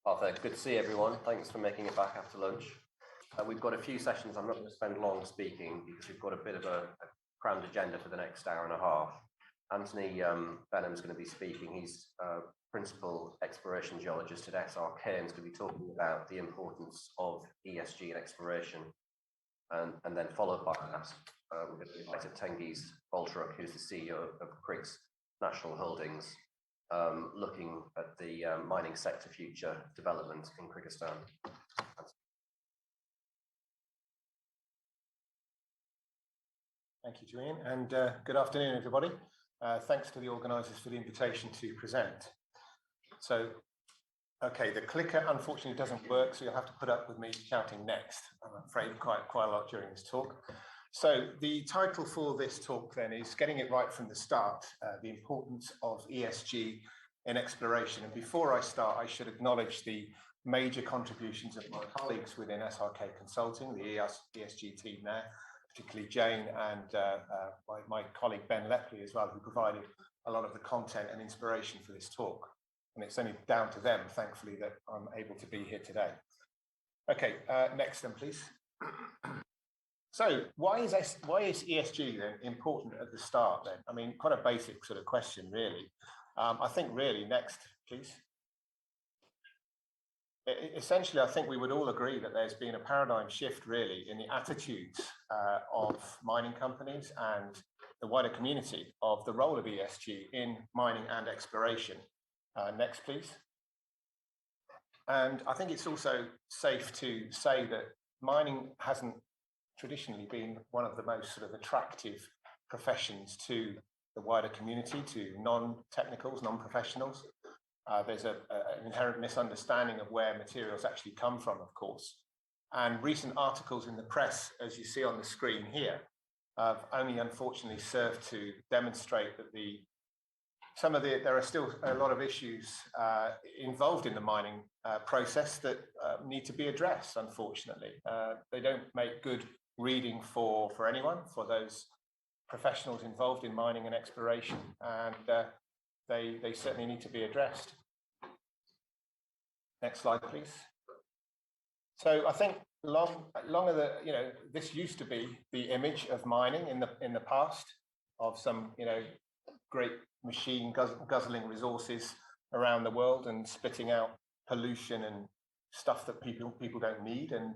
Arthur, good to see everyone. Thanks for making it back after lunch. We've got a few sessions. I'm not going to spend long speaking because we've got a bit of a crammed agenda for the next hour and a half. Anthony Benham's going to be speaking. He's Principal Exploration Geologist at SRK and is going to be talking about the importance of ESG and exploration. And then followed by that, we're going to invite Tengiz Boltruk, who's the CEO of Krig's National Holdings, looking at the mining sector future development in Kyrgyzstan. Thank you, Julian, and good afternoon, everybody. Thanks to the organisers for the invitation to present. So, okay, the clicker unfortunately doesn't work, so you'll have to put up with me shouting next. I'm afraid quite a lot during this talk. So the title for this talk then is Getting It Right from the Start, the importance of ESG in exploration. And before I start, I should acknowledge the major contributions of my colleagues within SRK Consulting, the ESG team there, particularly Jane and my colleague Ben Lepley as well, who provided a lot of the content and inspiration for this talk. And it's only down to them, thankfully, that I'm able to be here today. Okay, next then, please. So why is ESG then important at the start then? I mean, quite a basic sort of question, really. I think really, next, please. Essentially, I think we would all agree that there's been a paradigm shift really in the attitudes of mining companies and the wider community of the role of ESG in mining and exploration. Next, please. And I think it's also safe to say that mining hasn't traditionally been one of the most sort of attractive professions to the wider community, to non-technicals, non-professionals. There's an inherent misunderstanding of where materials actually come from, of course. And recent articles in the press, as you see on the screen here, have only unfortunately served to demonstrate that there are still a lot of issues involved in the mining process that need to be addressed, unfortunately. They don't make good reading for anyone, for those professionals involved in mining and exploration, and they certainly need to be addressed. Next slide, please. So I think this used to be the image of mining in the past, of some great machine guzzling resources around the world and spitting out pollution and stuff that people don't need. And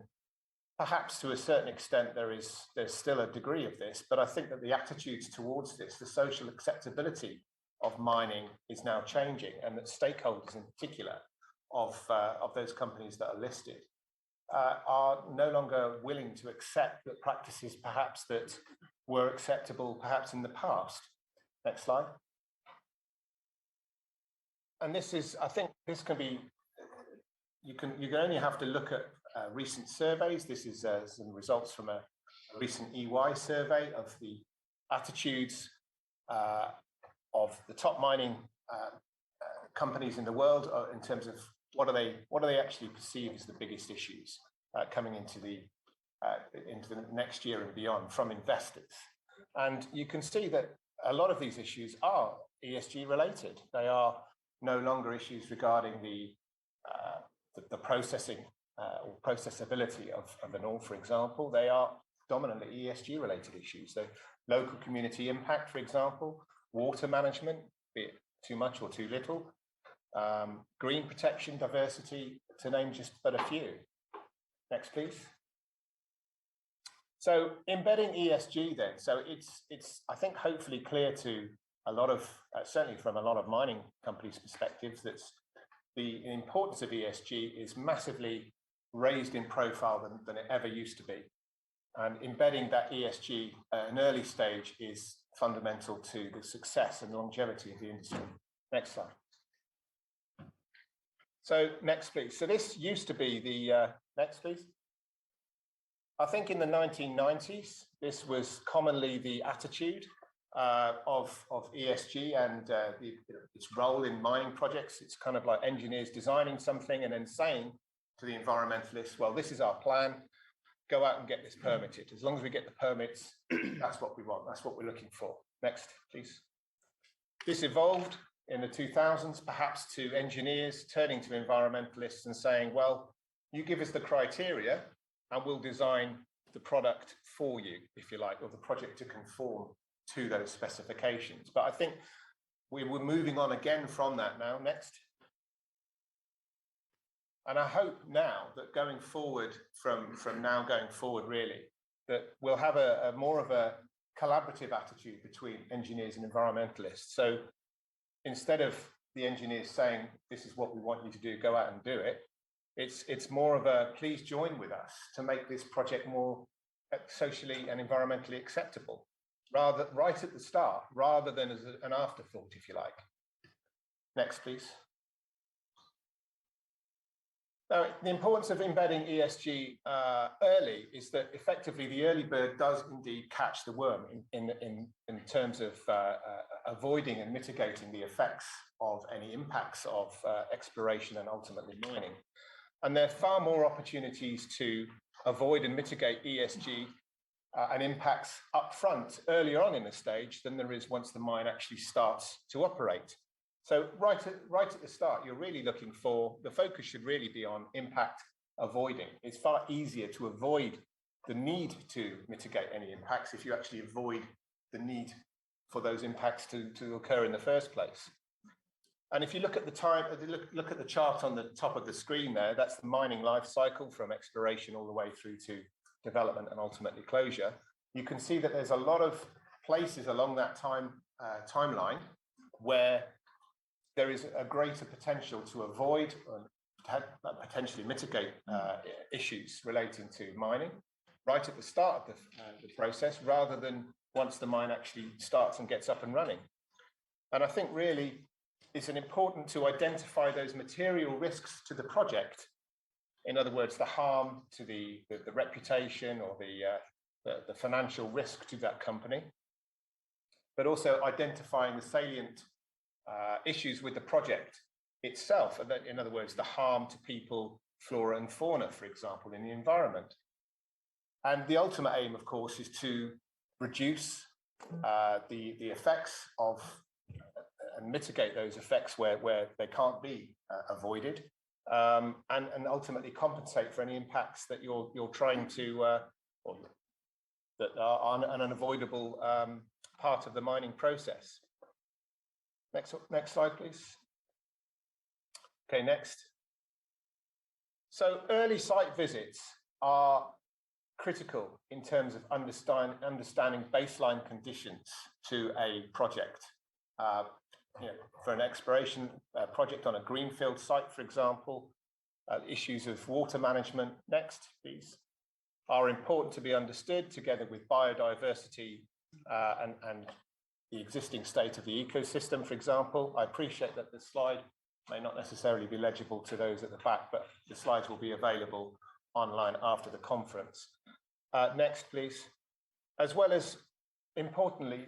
perhaps to a certain extent there's still a degree of this, but I think that the attitudes towards this, the social acceptability of mining, is now changing, and that stakeholders in particular of those companies that are listed are no longer willing to accept that practices perhaps that were acceptable perhaps in the past. Next slide. And this is, I think this can be, you can only have to look at recent surveys. This is some results from a recent EY survey of the attitudes of the top mining companies in the world in terms of what do they actually perceive as the biggest issues coming into the next year and beyond from investors. And you can see that a lot of these issues are ESG related. They are no longer issues regarding the processing or processability of an ore, for example. They are dominantly ESG related issues. So local community impact, for example, water management, be it too much or too little, green protection, diversity, to name just but a few. Next, please. So embedding ESG then, so it's I think hopefully clear to a lot of, certainly from a lot of mining companies' perspectives, that the importance of ESG is massively raised in profile than it ever used to be. And embedding that ESG at an early stage is fundamental to the success and longevity of the industry. Next slide. So next, please. So this used to be the, next, please. I think in the 1990s, this was commonly the attitude of ESG and its role in mining projects. It's kind of like engineers designing something and then saying to the environmentalists, well, this is our plan, go out and get this permitted. As long as we get the permits, that's what we want, that's what we're looking for. Next, please. This evolved in the 2000s, perhaps to engineers turning to environmentalists and saying, well, you give us the criteria and we'll design the product for you, if you like, or the project to conform to those specifications. But I think we're moving on again from that now. Next. And I hope now that going forward, from now going forward, really, that we'll have a more of a collaborative attitude between engineers and environmentalists. So instead of the engineers saying, this is what we want you to do, go out and do it, it's more of a, please join with us to make this project more socially and environmentally acceptable, right at the start, rather than as an afterthought, if you like. Next, please. Now, the importance of embedding ESG early is that effectively the early bird does indeed catch the worm in terms of avoiding and mitigating the effects of any impacts of exploration and ultimately mining. And there are far more opportunities to avoid and mitigate ESG and impacts upfront earlier on in the stage than there is once the mine actually starts to operate. So right at the start, you're really looking for, the focus should really be on impact avoiding. It's far easier to avoid the need to mitigate any impacts if you actually avoid the need for those impacts to occur in the first place. And if you look at the time, look at the chart on the top of the screen there, that's the mining life cycle from exploration all the way through to development and ultimately closure. You can see that there's a lot of places along that timeline where there is a greater potential to avoid and potentially mitigate issues relating to mining right at the start of the process, rather than once the mine actually starts and gets up and running. And I think really it's important to identify those material risks to the project. In other words, the harm to the reputation or the financial risk to that company, but also identifying the salient issues with the project itself, and that, in other words, the harm to people, flora and fauna, for example, in the environment. And the ultimate aim, of course, is to reduce the effects of and mitigate those effects where they can't be avoided, and ultimately compensate for any impacts that you're trying to, or that are an unavoidable part of the mining process. Next slide, please. Okay, next. So early site visits are critical in terms of understanding baseline conditions to a project. For an exploration project on a greenfield site, for example, issues of water management, next, please, are important to be understood together with biodiversity and the existing state of the ecosystem, for example. I appreciate that the slide may not necessarily be legible to those at the back, but the slides will be available online after the conference. Next, please. As well as, importantly,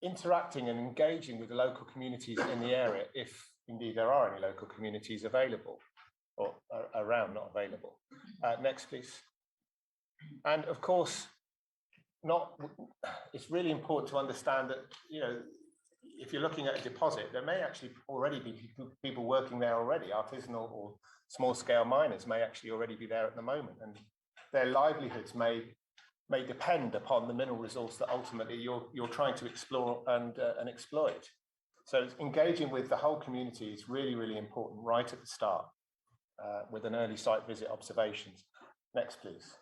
interacting and engaging with the local communities in the area, if indeed there are any local communities available or around, not available. Next, please. And of course, it's really important to understand that, if you're looking at a deposit, there may actually already be people working there already. Artisanal or small scale miners may actually already be there at the moment, and their livelihoods may depend upon the mineral resource that ultimately you're trying to explore and exploit. So engaging with the whole community is really, really important right at the start with an early site visit observations. Next, please.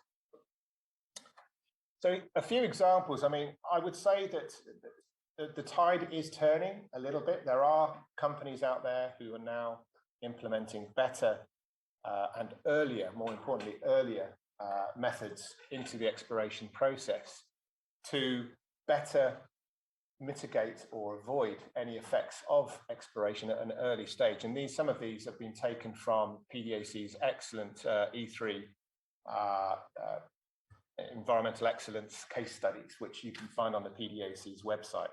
So a few examples. I mean, I would say that the tide is turning a little bit. There are companies out there who are now implementing better and earlier, more importantly, earlier methods into the exploration process to better mitigate or avoid any effects of exploration at an early stage. And some of these have been taken from PDAC's excellent E3 environmental excellence case studies, which you can find on the PDAC's website.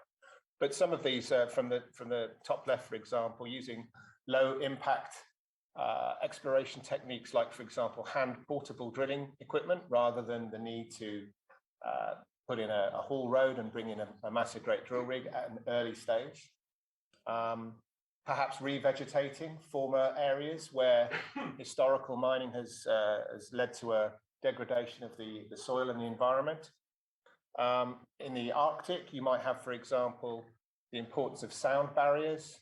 But some of these from the top left, for example, using low impact exploration techniques like, for example, hand portable drilling equipment, rather than the need to put in a haul road and bring in a massive great drill rig at an early stage. perhaps revegetating former areas where historical mining has led to a degradation of the soil and the environment. In the Arctic, you might have, for example, the importance of sound barriers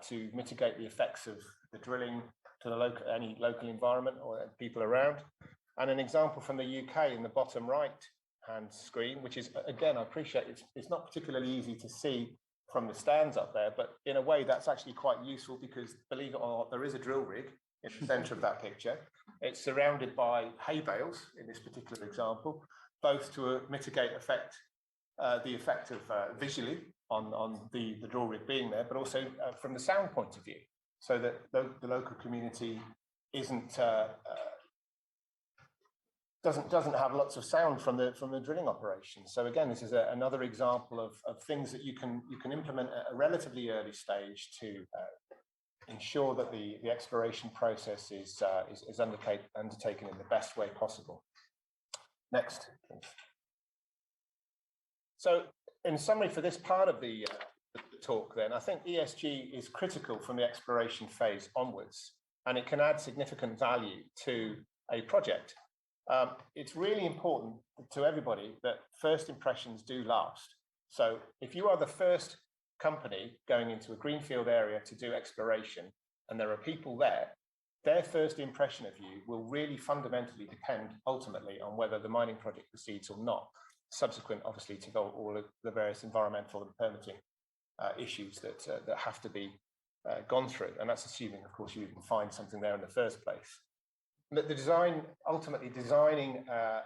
to mitigate the effects of the drilling to any local environment or people around. And an example from the UK in the bottom right-hand screen, which is, again, I appreciate it's not particularly easy to see from the stands up there, but in a way that's actually quite useful because, believe it or not, there is a drill rig in the centre of that picture. It's surrounded by hay bales in this particular example, both to mitigate the effect of visually on the drill rig being there, but also from the sound point of view, so that the local community doesn't have lots of sound from the drilling operation. So again, this is another example of things that you can implement at a relatively early stage to ensure that the exploration process is undertaken in the best way possible. Next, please. So in summary for this part of the talk then, I think ESG is critical from the exploration phase onwards, and it can add significant value to a project. It's really important to everybody that first impressions do last. So if you are the first company going into a greenfield area to do exploration, and there are people there, their first impression of you will really fundamentally depend ultimately on whether the mining project proceeds or not, subsequent obviously to all of the various environmental and permitting issues that have to be gone through. And that's assuming, of course, you even find something there in the first place. But ultimately designing a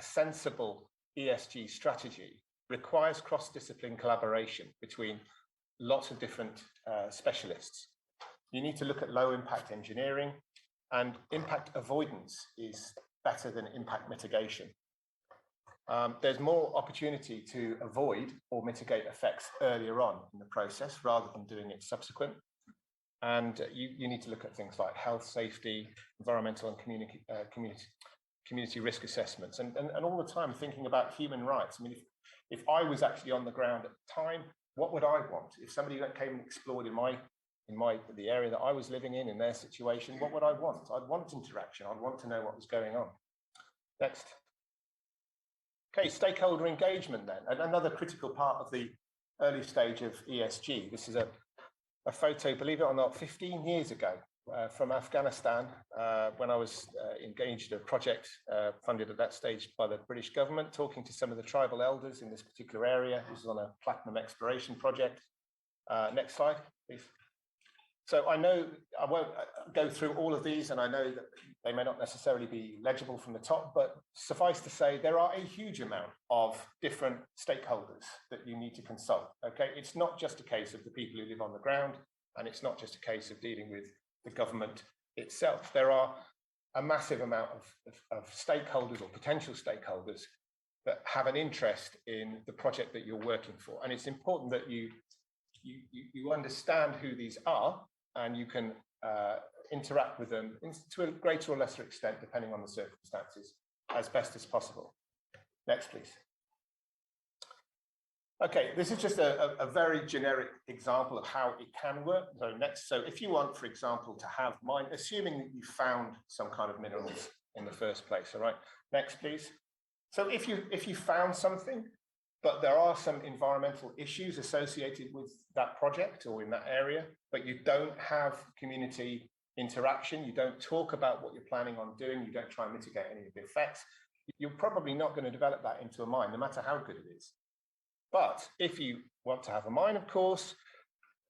sensible ESG strategy requires cross-discipline collaboration between lots of different specialists. You need to look at low impact engineering, and impact avoidance is better than impact mitigation. There's more opportunity to avoid or mitigate effects earlier on in the process rather than doing it subsequent. And you need to look at things like health, safety, environmental and community risk assessments, and all the time thinking about human rights. I mean, if I was actually on the ground at the time, what would I want? If somebody came and explored in the area that I was living in their situation, what would I want? I'd want interaction. I'd want to know what was going on. Next. Okay, stakeholder engagement then, and another critical part of the early stage of ESG. This is a photo, believe it or not, 15 years ago from Afghanistan, when I was engaged in a project funded at that stage by the British government, talking to some of the tribal elders in this particular area. This is on a platinum exploration project. Next slide, please. So I know I won't go through all of these, and I know that they may not necessarily be legible from the top, but suffice to say, there are a huge amount of different stakeholders that you need to consult. Okay, it's not just a case of the people who live on the ground, and it's not just a case of dealing with the government itself. There are a massive amount of stakeholders or potential stakeholders that have an interest in the project that you're working for, and it's important that you understand who these are, and you can interact with them to a greater or lesser extent, depending on the circumstances, as best as possible. Next, please. Okay, this is just a very generic example of how it can work. So next, so if you want, for example, to have assuming that you found some kind of minerals in the first place, all right? Next, please. So if you found something, but there are some environmental issues associated with that project or in that area, but you don't have community interaction, you don't talk about what you're planning on doing, you don't try and mitigate any of the effects, you're probably not going to develop that into a mine, no matter how good it is. But if you want to have a mine, of course,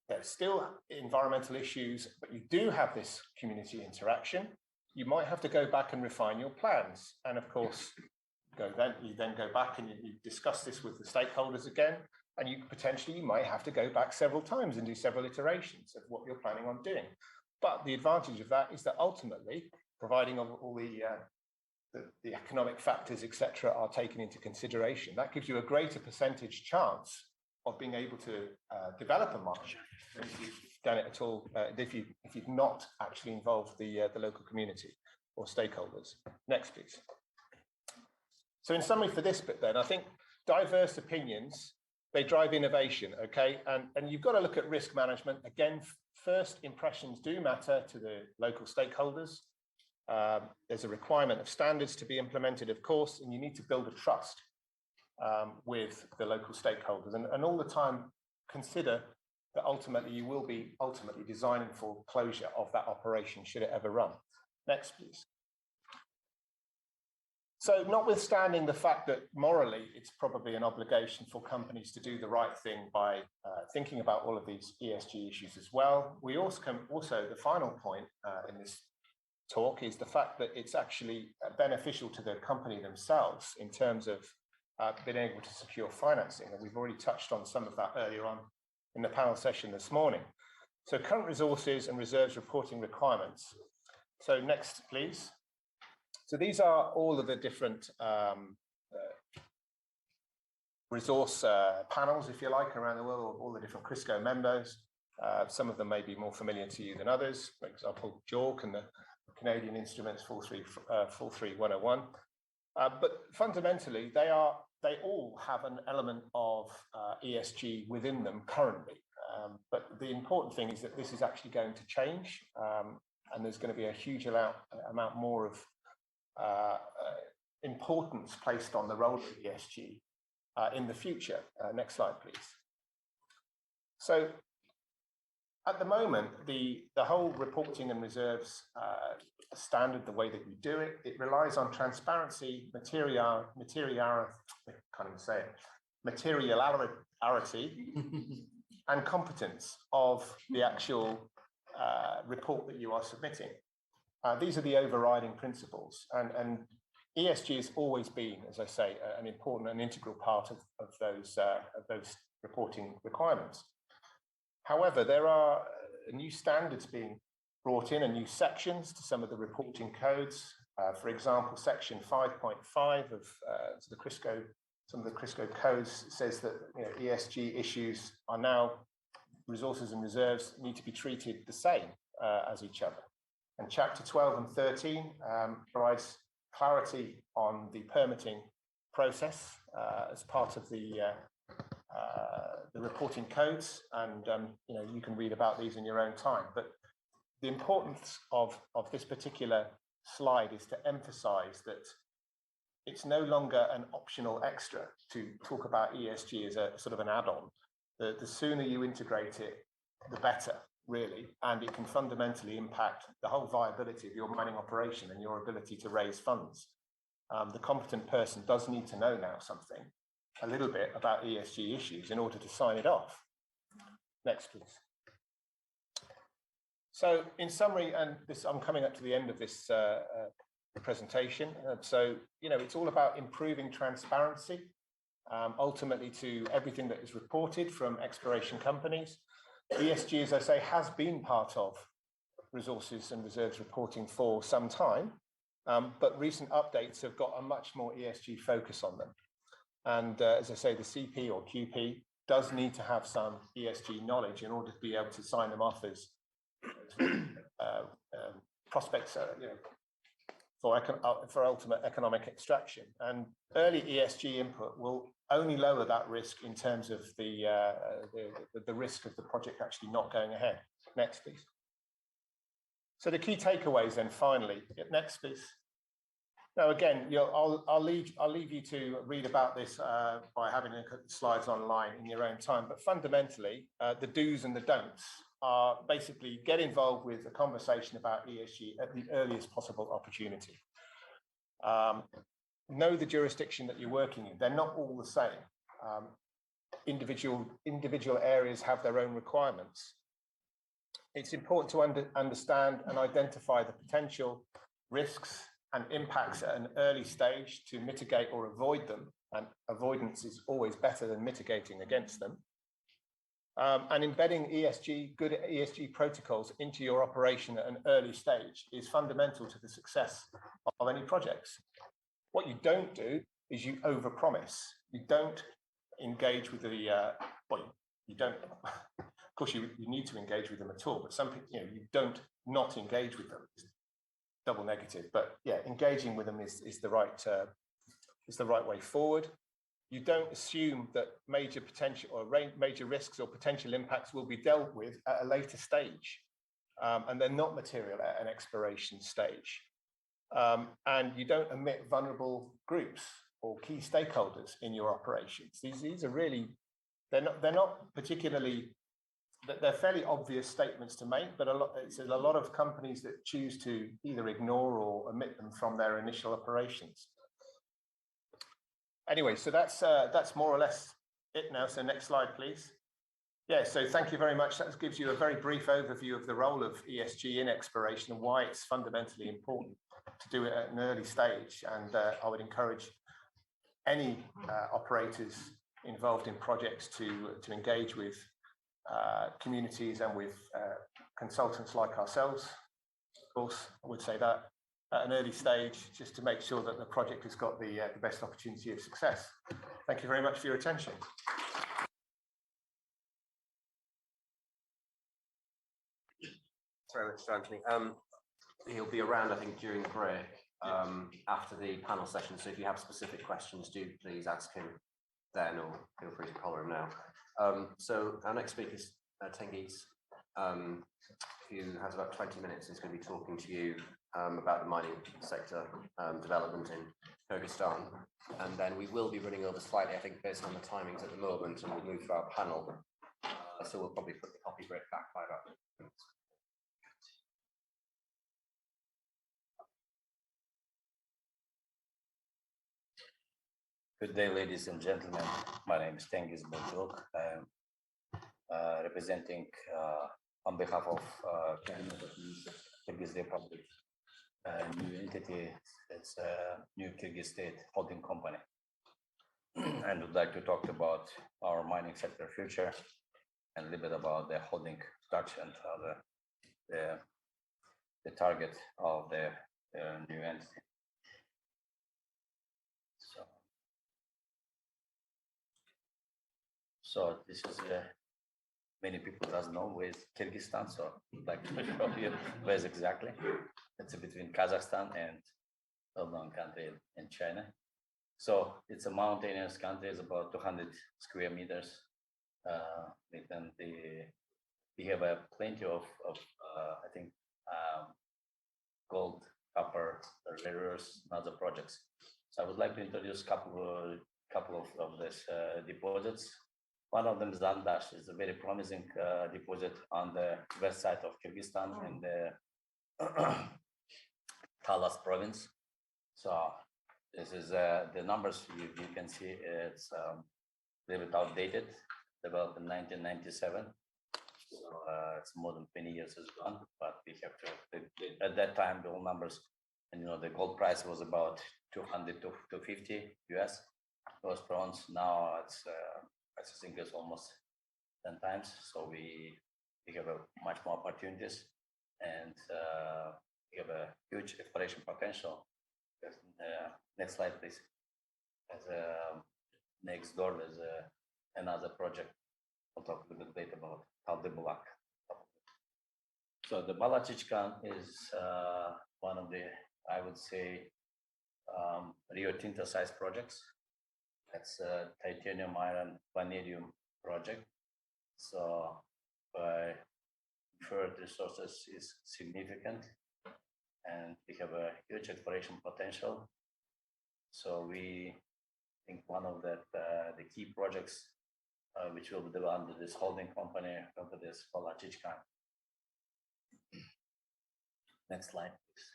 there's still environmental issues, but you do have this community interaction, you might have to go back and refine your plans. And of course, you then go back and you discuss this with the stakeholders again, and you might have to go back several times and do several iterations of what you're planning on doing. But the advantage of that is that ultimately, providing all the economic factors, etc., are taken into consideration, that gives you a greater percentage chance of being able to develop a mine if you've done it at all, if you've not actually involved the local community or stakeholders. Next, please. So in summary for this bit then, I think diverse opinions they drive innovation, okay? And you've got to look at risk management. Again, first impressions do matter to the local stakeholders. There's a requirement of standards to be implemented, of course, and you need to build a trust with the local stakeholders. And all the time, consider that ultimately you will be designing for closure of that operation should it ever run. Next, please. So notwithstanding the fact that morally it's probably an obligation for companies to do the right thing by thinking about all of these ESG issues as well, we also the final point in this talk is the fact that it's actually beneficial to the company themselves in terms of being able to secure financing. And we've already touched on some of that earlier on in the panel session this morning. So current resources and reserves reporting requirements. So next, please. So these are all of the different resource panels, if you like, around the world, all the different CRISCO members. Some of them may be more familiar to you than others. For example, JORC and the Canadian Instruments 43101. But fundamentally, they all have an element of ESG within them currently. But the important thing is that this is actually going to change, and there's going to be a huge amount more of importance placed on the role of ESG in the future. Next slide, please. So at the moment, the whole reporting and reserves standard, the way that we do it, it relies on transparency, materiality, and competence of the actual report that you are submitting. These are the overriding principles, and ESG has always been, as I say, an important and integral part of those reporting requirements. However, there are new standards being brought in and new sections to some of the reporting codes. For example, section 5.5 of the CRISCO, some of the CRISCO codes says that ESG issues are now, resources and reserves need to be treated the same as each other. And chapter 12 and 13 provides clarity on the permitting process as part of the reporting codes, and you can read about these in your own time. But the importance of this particular slide is to emphasize that it's no longer an optional extra to talk about ESG as a sort of an add-on. The sooner you integrate it, the better, really, and it can fundamentally impact the whole viability of your mining operation and your ability to raise funds. The competent person does need to know now a little bit about ESG issues in order to sign it off. Next, please. So in summary, and this, I'm coming up to the end of this presentation. So, it's all about improving transparency, ultimately to everything that is reported from exploration companies. ESG, as I say, has been part of resources and reserves reporting for some time, but recent updates have got a much more ESG focus on them. And as I say, the CP or QP does need to have some ESG knowledge in order to be able to sign them off as prospects, for ultimate economic extraction. And early ESG input will only lower that risk in terms of the risk of the project actually not going ahead. Next, please. So the key takeaways then, finally. Next, please. Now, again, I'll leave you to read about this by having a look at the slides online in your own time. But fundamentally, the do's and the don'ts are basically get involved with a conversation about ESG at the earliest possible opportunity. Know the jurisdiction that you're working in. They're not all the same. Individual areas have their own requirements. It's important to understand and identify the potential risks and impacts at an early stage to mitigate or avoid them. And avoidance is always better than mitigating against them. And embedding good ESG protocols into your operation at an early stage is fundamental to the success of any projects. What you don't do is you overpromise. You don't engage with the, you don't, of course you need to engage with them at all, but some people, you don't not engage with them. It's double negative, but yeah, engaging with them is the right way forward. you don't assume that major potential or major risks or potential impacts will be dealt with at a later stage. And they're not material at an exploration stage. And you don't omit vulnerable groups or key stakeholders in your operations. These are really, they're not particularly, they're fairly obvious statements to make, but it's a lot of companies that choose to either ignore or omit them from their initial operations. Anyway, so that's more or less it now. So next slide, please. Yeah, so thank you very much. That gives you a very brief overview of the role of ESG in exploration and why it's fundamentally important to do it at an early stage. And I would encourage any operators involved in projects to engage with communities and with consultants like ourselves. Of course, I would say that at an early stage, just to make sure that the project has got the best opportunity of success. Thank you very much for your attention. Thanks very much, Anthony. He'll be around, I think, during the break after the panel session. So if you have specific questions, do please ask him then, or feel free to collar him now. So our next speaker is Tengiz, who has about 20 minutes. He's going to be talking to you about the mining sector development in Kyrgyzstan. And then we will be running over slightly, I think, based on the timings at the moment, and we'll move to our panel. So we'll probably put the copy break back by about 2 minutes. Good day, ladies and gentlemen. My name is Tengiz. I am representing on behalf of Kyrgyz Republic, a new entity. It's a new Kyrgyz state holding company, and would like to talk about our mining sector future and a little bit about the holding structure and the target of the new entity. So this is many people doesn't know where is Kyrgyzstan, so I'd like to show you where is exactly. It's between Kazakhstan and well-known country in China. So it's a mountainous country. It's about 200 square meters. We have plenty of I think gold, copper, rare earths, and other projects. So I would like to introduce a couple of these deposits. One of them is Zandash. It's a very promising deposit on the west side of Kyrgyzstan in the Talas province. So this is the numbers you can see. It's a little bit outdated, developed in 1997. So it's more than 20 years has gone, but we have to, at that time, the old numbers, and the gold price was about 200 to 250 US dollars per ounce. Now it's I think it's almost 10 times. So we have much more opportunities, and we have a huge exploration potential. Next slide, please. As next door, there's another project. I'll talk a little bit later about Kaldebulak. So the Balachichkan is one of the, I would say, Rio Tinto size projects. That's a titanium, iron, vanadium project. So by inferred resources is significant, and we have a huge exploration potential. So we think one of the key projects which will be developed under this holding company, under this Balachichkan. Next slide, please.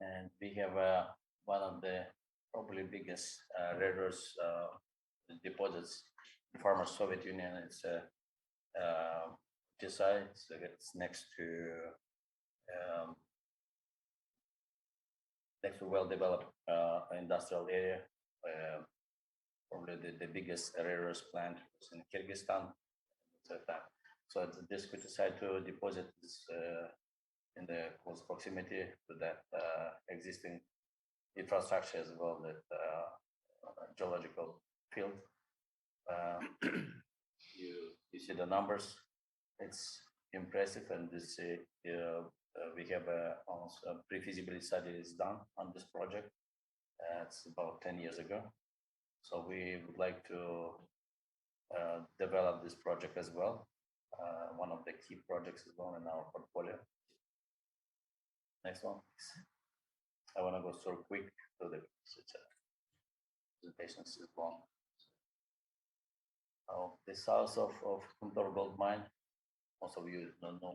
And we have one of the probably biggest rare earth deposits in former Soviet Union. It's Tisai. It's next to well-developed industrial area. Probably the biggest rare earth plant was in Kyrgyzstan at that time. So this Tisai deposit is in the close proximity to that existing infrastructure as well, that geological field. You see the numbers. It's impressive, and this we have almost a pre-feasibility study is done on this project. It's about 10 years ago. So we would like to develop this project as well. One of the key projects as well in our portfolio. Next one, please. I want to go so quick to the presentation is long. The south of Kuntor Gold Mine, most of you don't know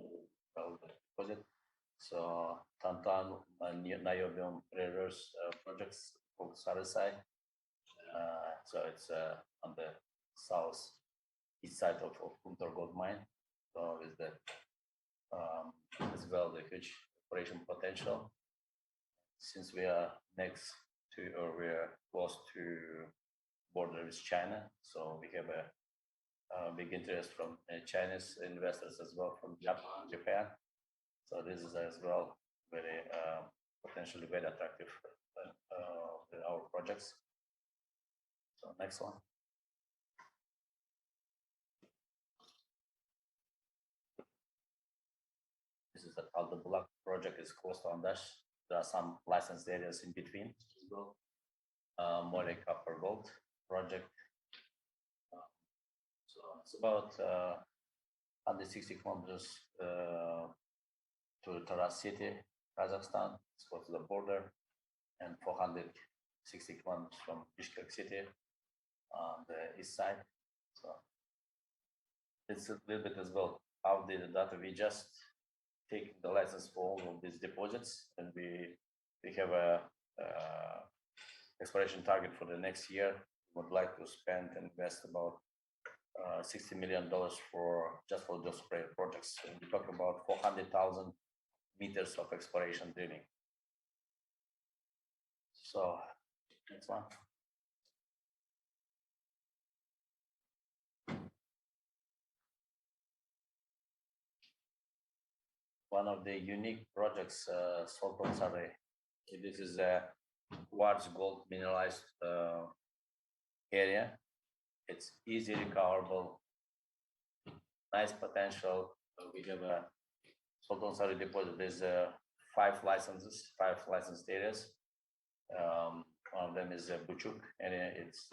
about the deposit. So Tantan and Niobium rare earth projects of Sarasai. So it's on the south east side of Kuntor Gold Mine. So is that as well the huge operation potential. Since we are next to or we are close to border with China, so we have a big interest from Chinese investors as well from Japan. So this is as well very potentially very attractive in our projects. So next one. This is the Aldo Bulak project is close to Andash. There are some licensed areas in between as well. More like copper gold project. So it's about 160 kilometers to Taraz city, Kazakhstan. It's close to the border, and 460 kilometers from Bishkek city on the east side. So it's a little bit as well how the data we just take the license for all of these deposits, and we have a exploration target for the next year. We would like to spend and invest about $60 million for just for those projects. And we talk about 400,000 meters of exploration drilling. So next one. One of the unique projects, Sultan Sarı. This is a quartz gold mineralized area. It's easy recoverable, nice potential. We have a Sultan Sarı deposit. There's five licensed areas. One of them is a Buchuk area. It's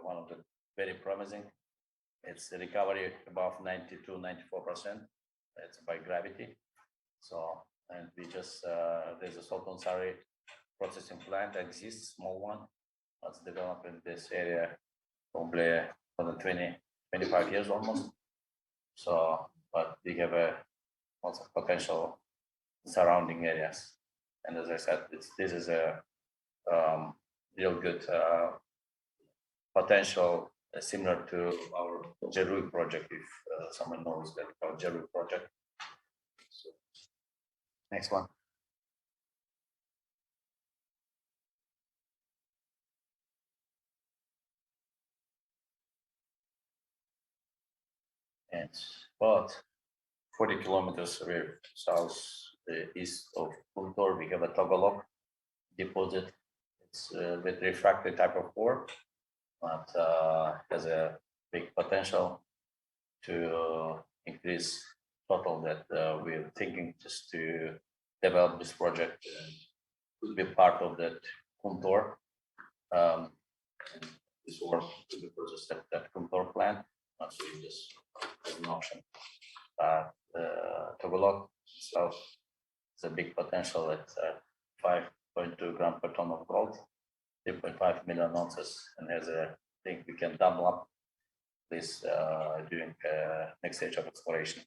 one of the very promising. It's a recovery above 92-94%. It's by gravity. So, and we just there's a Sultan Sarı processing plant that exists, small one, that's developed in this area probably for the 25 years almost. So, but we have a lots of potential surrounding areas. And as I said, this is a real good potential similar to our Jerui project, if someone knows that our Jerui project. So, next one. And about 40 kilometers away south east of Kuntor, we have a Togolok deposit. It's with refractory type of ore, but has a big potential to increase total that we're thinking just to develop this project to be part of that Kuntor. This work to be processed at that Kuntor plant, not so just as an option. Togolok itself is a big potential at 5.2 grams per ton of gold, 3.5 million ounces, and has a I think we can double up this during next stage of exploration.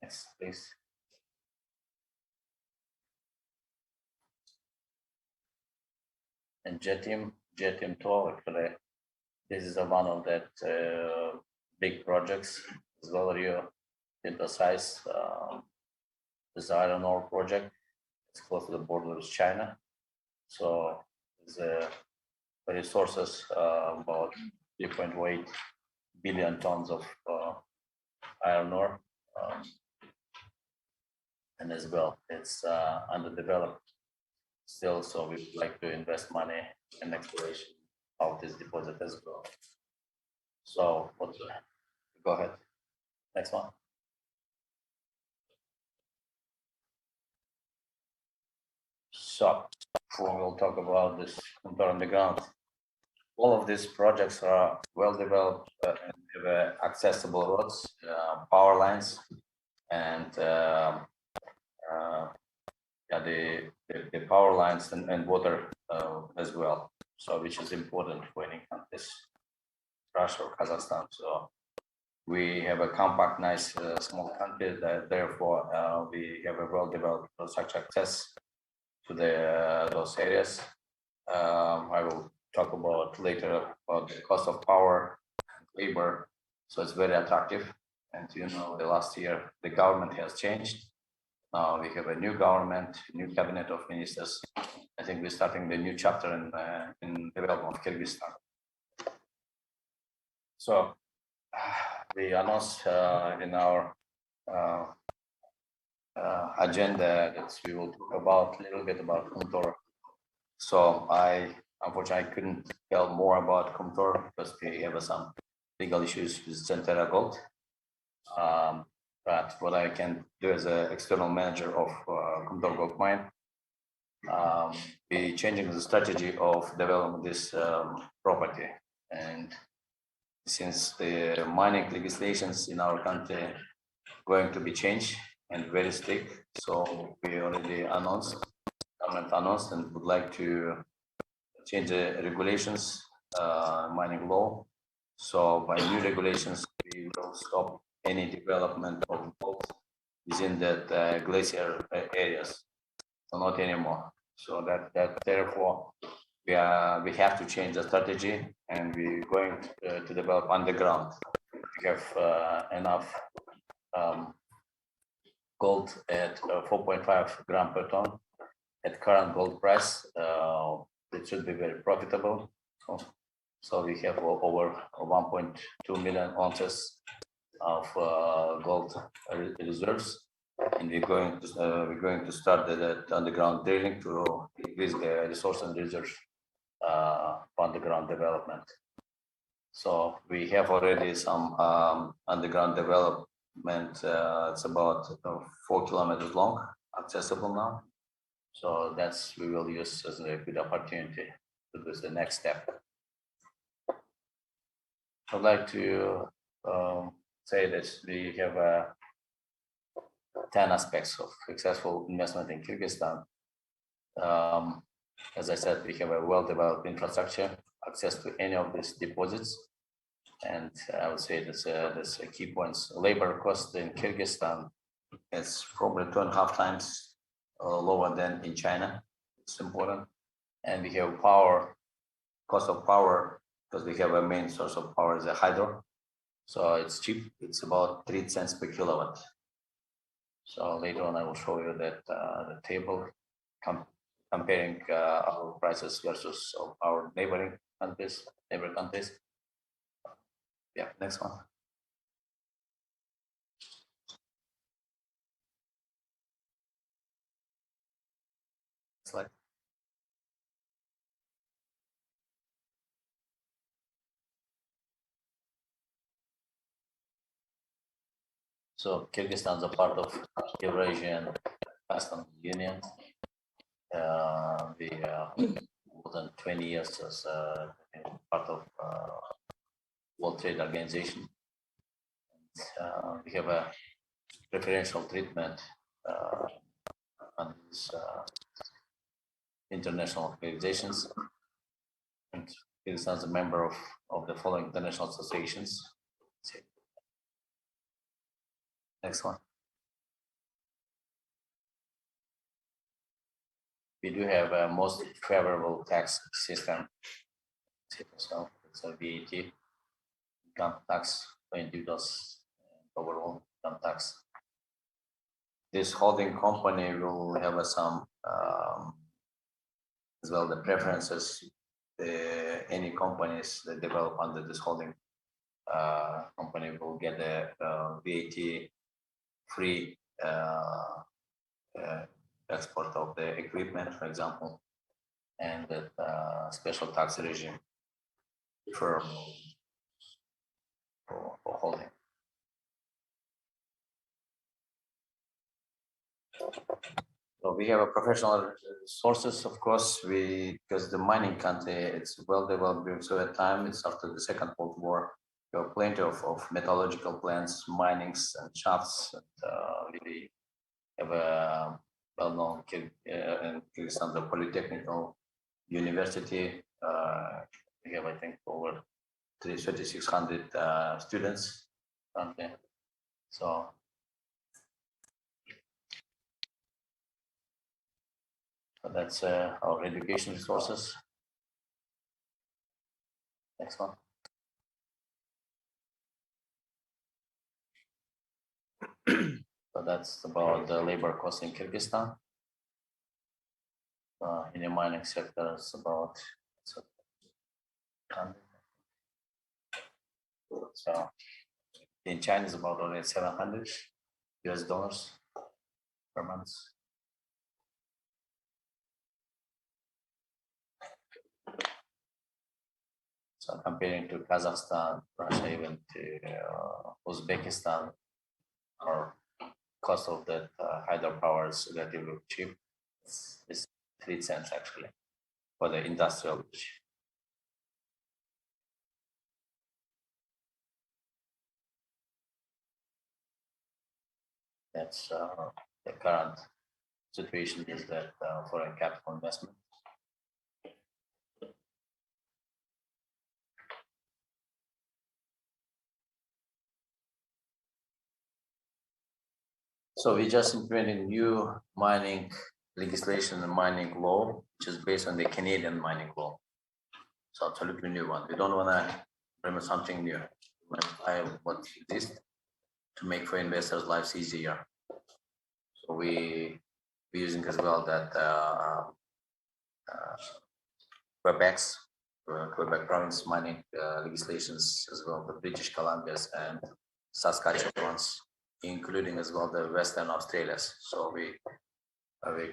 Next, please. And Jetim 12, actually, this is one of that big projects as well. Rio emphasize this iron ore project. It's close to the border with China, so the resources about 3.8 billion tons of iron ore, and as well it's underdeveloped still. So we would like to invest money in exploration of this deposit as well. So go ahead. Next one. So we'll talk about this Comtor on the ground. All of these projects are well developed and have accessible roads, power lines, and the power lines and water as well. So which is important for any countries, Russia or Kazakhstan. So we have a compact, nice, small country that therefore we have a well-developed infrastructure access to those areas. I will talk about later about the cost of power and labor. So it's very attractive. And you know, the last year the government has changed. Now we have a new government, new cabinet of ministers. I think we're starting the new chapter in development of Kyrgyzstan. So we announced in our agenda that we will talk about a little bit about Comtor. So unfortunately I couldn't tell more about Comtor because we have some legal issues with Centera Gold. But what I can do as an external manager of Comtor Gold Mine, be changing the strategy of developing this property. And since the mining legislations in our country going to be changed and very strict, so we already announced, government announced, and would like to change the regulations, mining law. So by new regulations, we will stop any development of gold within that glacier areas. So not anymore. So that therefore we have to change the strategy, and we're going to develop underground. We have enough gold at 4.5 gram per ton at current gold price. It should be very profitable. So we have over 1.2 million ounces of gold reserves, and we're going to start the underground drilling to increase the resource and reserve underground development. So we have already some underground development. It's about 4 kilometers long, accessible now. So that's we will use as a good opportunity to do the next step. I'd like to say that we have 10 aspects of successful investment in Kyrgyzstan. As I said, we have a well-developed infrastructure, access to any of these deposits, and I would say that's a key points. Labor cost in Kyrgyzstan is probably 2.5 times lower than in China. It's important, and we have power, cost of power, because we have a main source of power is a hydro, so it's cheap. It's about 3 cents per kilowatt. So later on, I will show you that the table comparing our prices versus our neighbor countries. Yeah, next one. Slide. So Kyrgyzstan is a part of Eurasian Custom Union. We more than 20 years as part of World Trade Organization. We have a preferential treatment on these international organizations, and Kyrgyzstan is a member of the following international associations. Next one. We do have a most favorable tax system. So it's a VAT, income tax for individuals, overall income tax. This holding company will have some as well the preferences. Any companies that develop under this holding company will get a VAT free export of the equipment, for example, and that special tax regime for holding. So we have a professional sources, of course, because the mining country, it's well developed during Soviet time, it's after the Second World War. There are plenty of metallurgical plants, minings and shafts. And, we have a well-known in Kyrgyzstan, the Polytechnical University. We have, I think, over 3,600 students currently. So that's our education resources. Next one. So that's about the labor cost in Kyrgyzstan. In the mining sector, it's about so in China is about only $700 per month. So comparing to Kazakhstan, Russia, even to Uzbekistan, our cost of that hydropower is relatively cheap. It's 3 cents actually for the industrial use. That's the current situation is that foreign capital investment. So we just implemented new mining legislation and mining law, which is based on the Canadian mining law. So absolutely new one. We don't want to implement something new. We want to apply what exists to make for investors' lives easier. So we're using as well that Quebec province mining legislations as well, the British Columbia's and Saskatchewan's, including as well the Western Australia's. So we're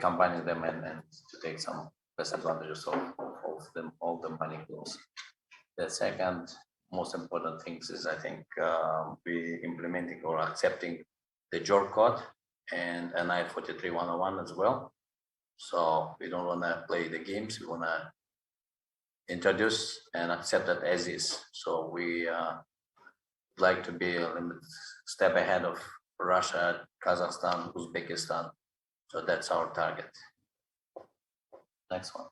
combining them and to take some best advantages of them, all the mining laws. The second most important things is I think we implementing or accepting the JOR code and NI 43-101 as well. So we don't want to play the games. We want to introduce and accept that as is. So we like to be a step ahead of Russia, Kazakhstan, Uzbekistan. So that's our target. Next one.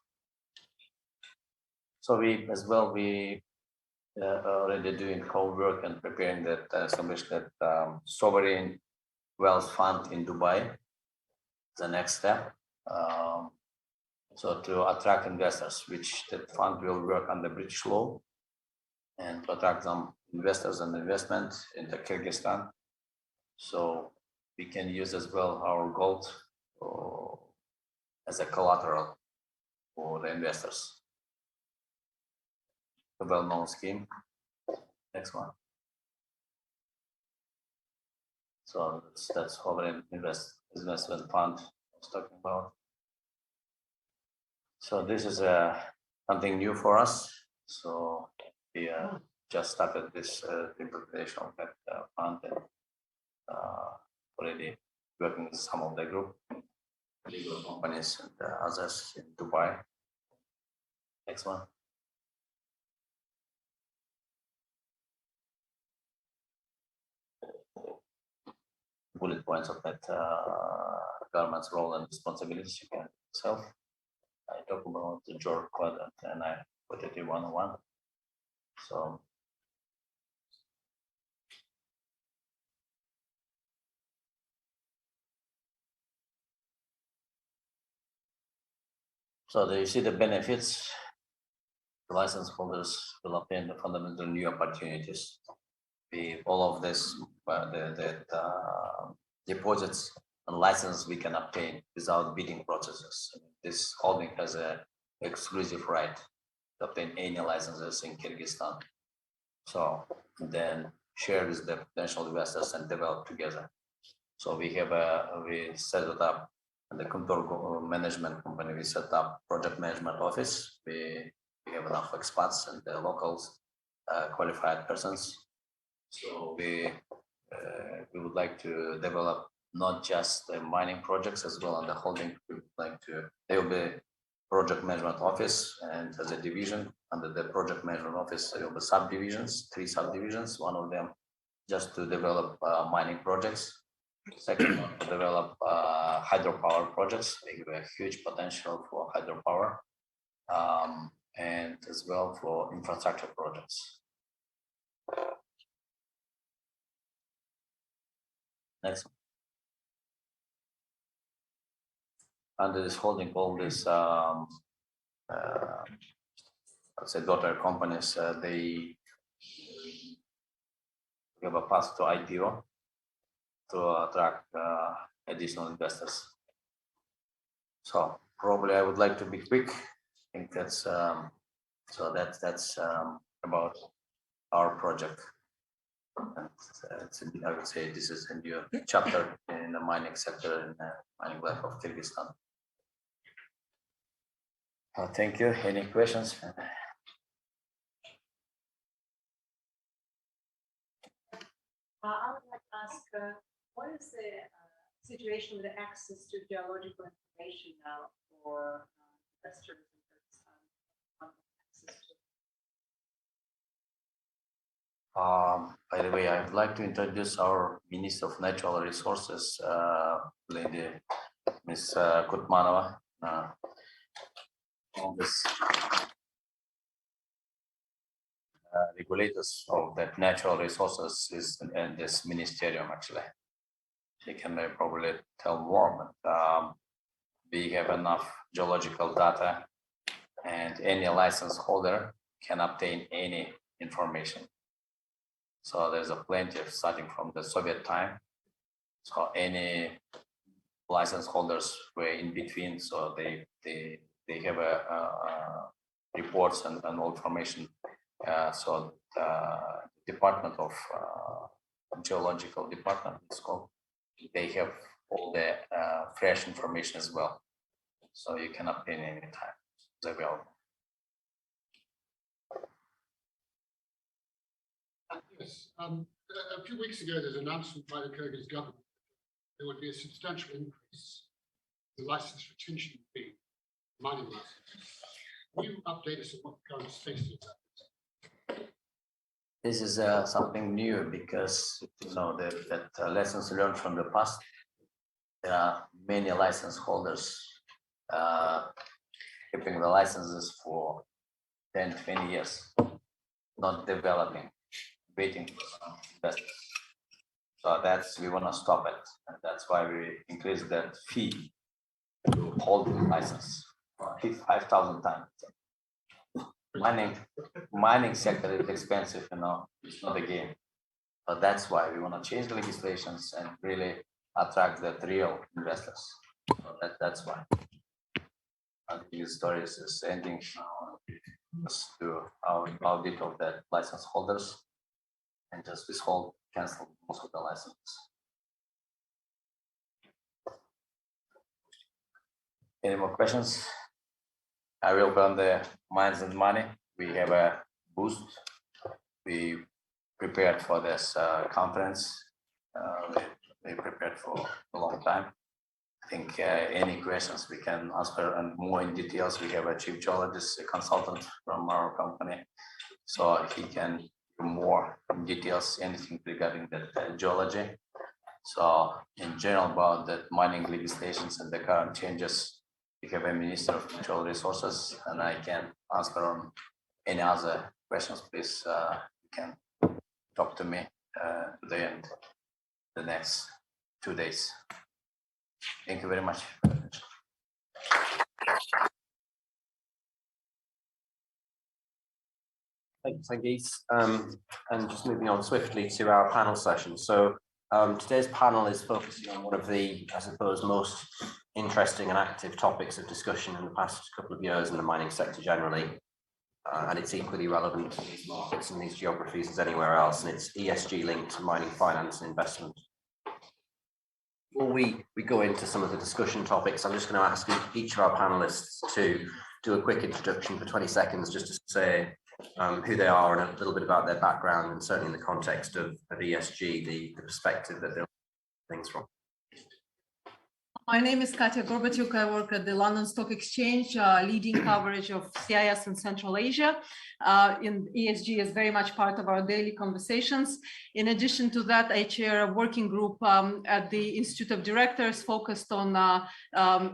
So we as well, we already doing co-work and preparing that establish that sovereign wealth fund in Dubai. The next step. So to attract investors, which that fund will work under British law and to attract some investors and investment into Kyrgyzstan. So we can use as well our gold as a collateral for the investors. A well-known scheme. Next one. So that's sovereign investment fund I was talking about. So this is something new for us. So we just started this implementation of that fund and already working with some of the group, legal companies and others in Dubai. Next one. Bullet points of that government's role and responsibilities you can yourself. I talk about the JOR code and I put it in 101. So you see the benefits. The license holders will obtain the fundamental new opportunities. All of this, deposits and license we can obtain without bidding processes. This holding has an exclusive right to obtain any licenses in Kyrgyzstan. So then share with the potential investors and develop together. So we set it up and the control management company. We set up project management office. We have enough expats and the locals, qualified persons. So we would like to develop not just the mining projects as well. On the holding, we would like to, there will be project management office, and as a division under the project management office, there will be subdivisions, 3 subdivisions. One of them just to develop mining projects. Second one to develop hydropower projects. They have a huge potential for hydropower, and as well for infrastructure projects. Next. Under this holding, all this, let's say daughter companies, they have a path to IPO to attract additional investors. So probably I would like to be quick. I think that's so that's about our project. And, I would say this is a new chapter in the mining sector in the mining life of Kyrgyzstan. Thank you. Any questions? I would like to ask, what is the situation with the access to geological information now for investors in Kyrgyzstan? By the way, I would like to introduce our Minister of Natural Resources, Lady Ms. Kutmanova. On this regulators of that natural resources is in this ministerium actually. She can probably tell more, but we have enough geological data, and any license holder can obtain any information. So there's a plenty of starting from the Soviet time. So any license holders were in between, so they have reports and all information. So the Department of Geological Department, it's called, they have all the fresh information as well. So you can obtain anytime. It's available. Yes, a few weeks ago, there's an announcement by the Kyrgyz government there would be a substantial increase in the license retention fee, mining license. Can you update us on what the current status of that is? This is something new because you know that lessons learned from the past. There are many license holders keeping the licenses for 10, 20 years, not developing, waiting for some investors. So that's, we want to stop it. And that's why we increase that fee to hold the license 5,000 times. Mining sector is expensive, you know, it's not a game. But that's why we want to change the legislations and really attract the real investors. So that's why. I think the story is ending now. Just do our audit of the license holders and just withhold, cancel most of the licenses. Any more questions? I will go on the Mines and Money. We have a boost. We prepared for this conference. We prepared for a long time. I think any questions we can answer and more in details. We have a chief geologist, a consultant from our company, so he can do more in details, anything regarding the geology. So in general about the mining legislations and the current changes, we have a Minister of Natural Resources, and I can answer on any other questions. Please, you can talk to me today and the next 2 days. Thank you very much. Thanks, Hengis. And just moving on swiftly to our panel session. So today's panel is focusing on one of the, I suppose, most interesting and active topics of discussion in the past couple of years in the mining sector generally. And it's equally relevant to these markets and these geographies as anywhere else. And it's ESG linked to mining finance and investment. Before we go into some of the discussion topics, I'm just going to ask each of our panelists to do a quick introduction for 20 seconds, just to say who they are and a little bit about their background, and certainly in the context of ESG, the perspective that they're things from. My name is Katya Gorbatyuk. I work at the London Stock Exchange, leading coverage of CIS in Central Asia. ESG is very much part of our daily conversations. In addition to that, I chair a working group at the Institute of Directors focused on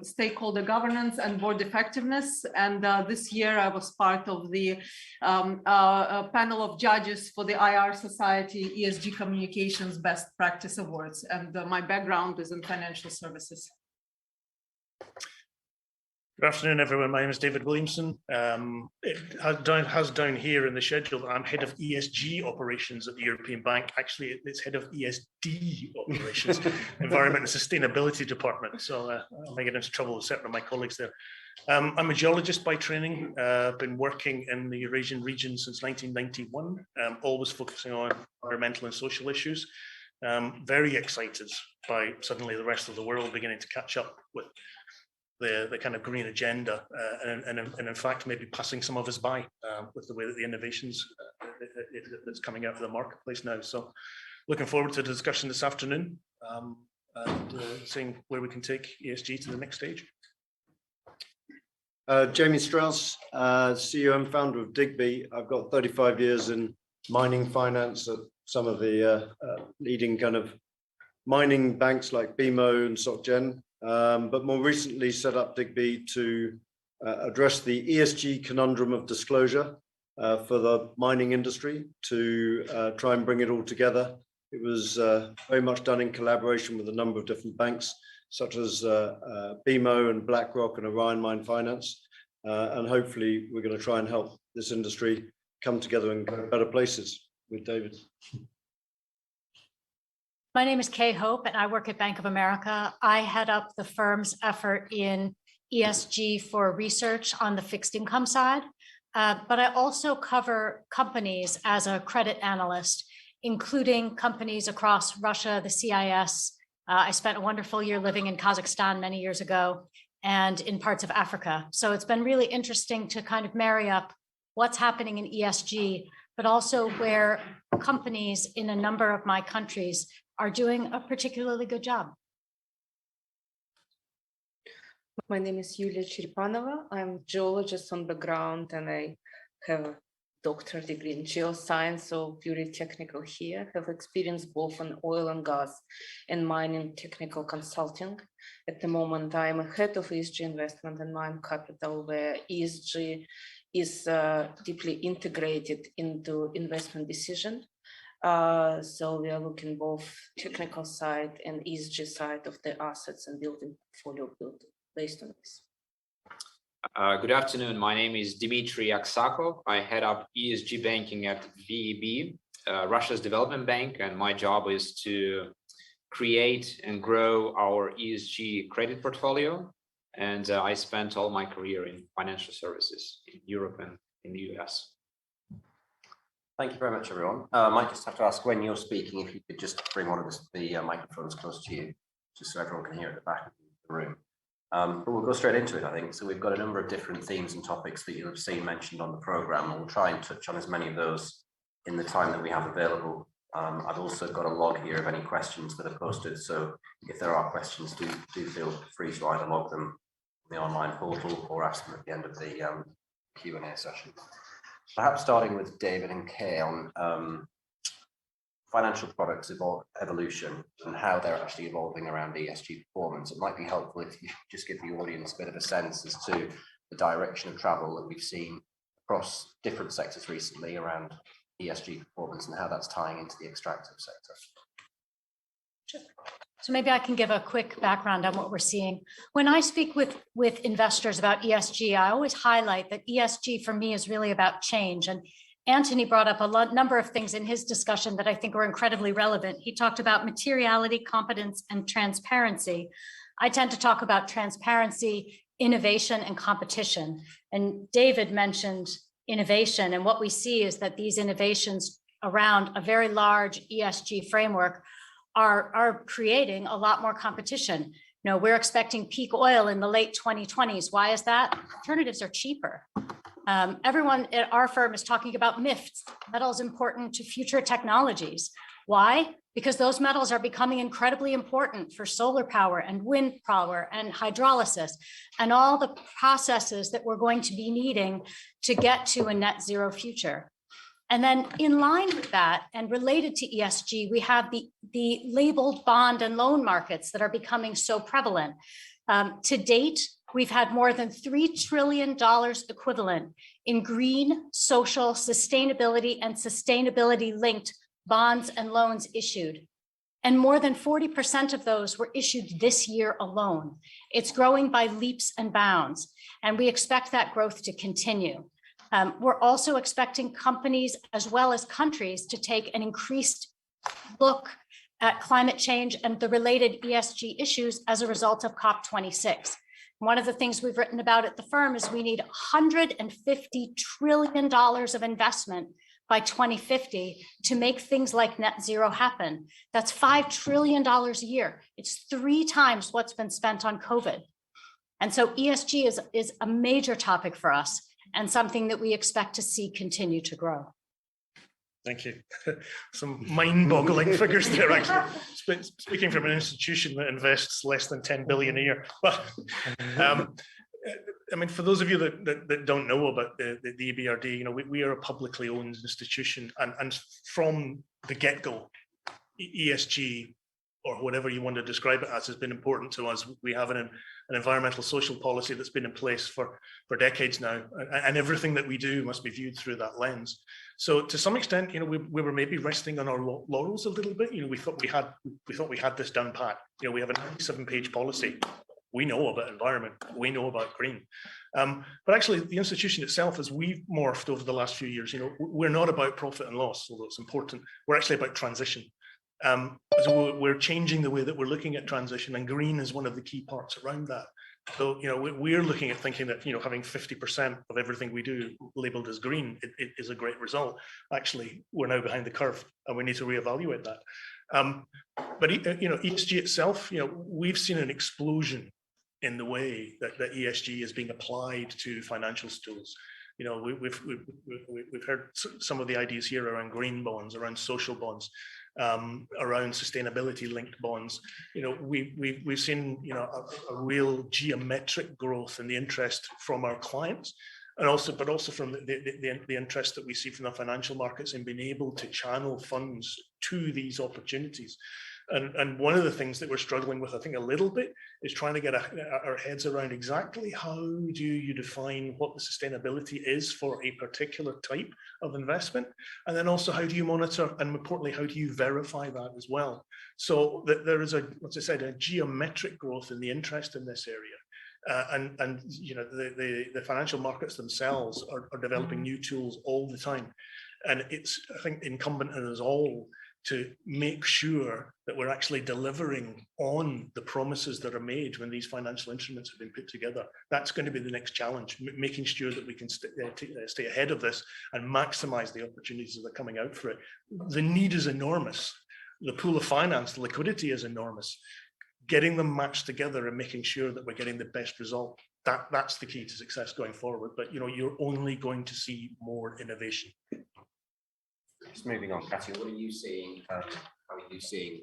stakeholder governance and board effectiveness. And this year I was part of the panel of judges for the IR Society ESG Communications Best Practice Awards. And my background is in financial services. Good afternoon, everyone. My name is David Williamson. It has down here in the schedule that I'm head of ESG operations at the European Bank. Actually, it's head of ESD operations, Environment and Sustainability Department. So I may get into trouble with certain of my colleagues there. I'm a geologist by training. I've been working in the Eurasian region since 1991, always focusing on environmental and social issues. Very excited by suddenly the rest of the world beginning to catch up with the kind of green agenda, and in fact maybe passing some of us by with the way that the innovations that's coming out of the marketplace now. So looking forward to the discussion this afternoon and seeing where we can take ESG to the next stage. Jamie Strauss, CEO and founder of Digby. I've got 35 years in mining finance at some of the leading kind of mining banks like BMO and SocGen. But more recently set up Digby to address the ESG conundrum of disclosure for the mining industry, to try and bring it all together. It was very much done in collaboration with a number of different banks, such as BMO and BlackRock and Orion Mine Finance. And hopefully we're going to try and help this industry come together and go to better places with David. My name is Kay Hope, and I work at Bank of America. I head up the firm's effort in ESG for research on the fixed income side, but I also cover companies as a credit analyst, including companies across Russia, the CIS. I spent a wonderful year living in Kazakhstan many years ago and in parts of Africa. So it's been really interesting to kind of marry up what's happening in ESG, but also where companies in a number of my countries are doing a particularly good job. My name is Yulia Cheripanova. I'm a geologist on background, and I have a doctorate degree in geoscience, so purely technical here. I have experience both in oil and gas and mining technical consulting. At the moment, I'm a head of ESG investment and mine capital, where ESG is deeply integrated into investment decision. So we are looking both technical side and ESG side of the assets and building portfolio built based on this. Good afternoon. My name is Dmitry Aksakov. I head up ESG banking at VEB, Russia's development bank, and my job is to create and grow our ESG credit portfolio. And I spent all my career in financial services in Europe and in the US. Thank you very much, everyone. I might just have to ask, when you're speaking, if you could just bring one of the microphones close to you, just so everyone can hear at the back of the room. But we'll go straight into it, I think. So we've got a number of different themes and topics that you'll have seen mentioned on the programme, and we'll try and touch on as many of those in the time that we have available. I've also got a log here of any questions that are posted, so if there are questions, do feel free to either log them in the online portal or ask them at the end of the Q&A session. Perhaps starting with David and Kay on financial products evolution and how they're actually evolving around ESG performance. It might be helpful if you just give the audience a bit of a sense as to the direction of travel that we've seen across different sectors recently around ESG performance and how that's tying into the extractive sector. Sure. So maybe I can give a quick background on what we're seeing. When I speak with investors about ESG, I always highlight that ESG for me is really about change. And Anthony brought up a number of things in his discussion that I think were incredibly relevant. He talked about materiality, competence, and transparency. I tend to talk about transparency, innovation, and competition. And David mentioned innovation. And what we see is that these innovations around a very large ESG framework are creating a lot more competition. You know, we're expecting peak oil in the late 2020s. Why is that? Alternatives are cheaper. Everyone at our firm is talking about MIFs. Metal is important to future technologies. Why? Because those metals are becoming incredibly important for solar power and wind power and hydrolysis and all the processes that we're going to be needing to get to a net zero future. And then in line with that and related to ESG, we have the labeled bond and loan markets that are becoming so prevalent. To date, we've had more than $3 trillion equivalent in green, social, sustainability, and sustainability-linked bonds and loans issued. And more than 40% of those were issued this year alone. It's growing by leaps and bounds, and we expect that growth to continue. We're also expecting companies as well as countries to take an increased look at climate change and the related ESG issues as a result of COP26. One of the things we've written about at the firm is we need $150 trillion of investment by 2050 to make things like net zero happen. That's $5 trillion a year. It's 3 times what's been spent on COVID. And so ESG is a major topic for us and something that we expect to see continue to grow. Thank you. Some mind-boggling figures there, actually. Speaking from an institution that invests less than 10 billion a year. But I mean, for those of you that don't know about the EBRD, you know, we are a publicly owned institution, and from the get-go, ESG, or whatever you want to describe it as, has been important to us. We have an environmental social policy that's been in place for decades now, and everything that we do must be viewed through that lens. So to some extent, you know, we were maybe resting on our laurels a little bit. You know, we thought we had this down pat. You know, we have a 97-page policy. We know about environment, we know about green. But actually the institution itself, as we've morphed over the last few years, you know, we're not about profit and loss, although it's important. We're actually about transition. So we're changing the way that we're looking at transition, and green is one of the key parts around that. So, you know, we're looking at thinking that, you know, having 50% of everything we do labeled as green, it is a great result. Actually, we're now behind the curve and we need to reevaluate that. But, you know, ESG itself, you know, we've seen an explosion in the way that ESG is being applied to financial tools. You know, we've heard some of the ideas here around green bonds, around social bonds, around sustainability-linked bonds. You know, we've seen, you know, a real geometric growth in the interest from our clients, and also from the interest that we see from the financial markets in being able to channel funds to these opportunities. And one of the things that we're struggling with, I think, a little bit, is trying to get our heads around exactly how do you define what the sustainability is for a particular type of investment, and then also how do you monitor, and importantly, how do you verify that as well? So that there is as I said, a geometric growth in the interest in this area. And you know, the financial markets themselves are developing new tools all the time, and it's, I think, incumbent on us all to make sure that we're actually delivering on the promises that are made when these financial instruments have been put together. That's going to be the next challenge, making sure that we can stay ahead of this and maximize the opportunities that are coming out for it. The need is enormous. The pool of finance, the liquidity is enormous. Getting them matched together and making sure that we're getting the best result, that's the key to success going forward. But, you know, you're only going to see more innovation. Just moving on, Katia, what are you seeing? How are you seeing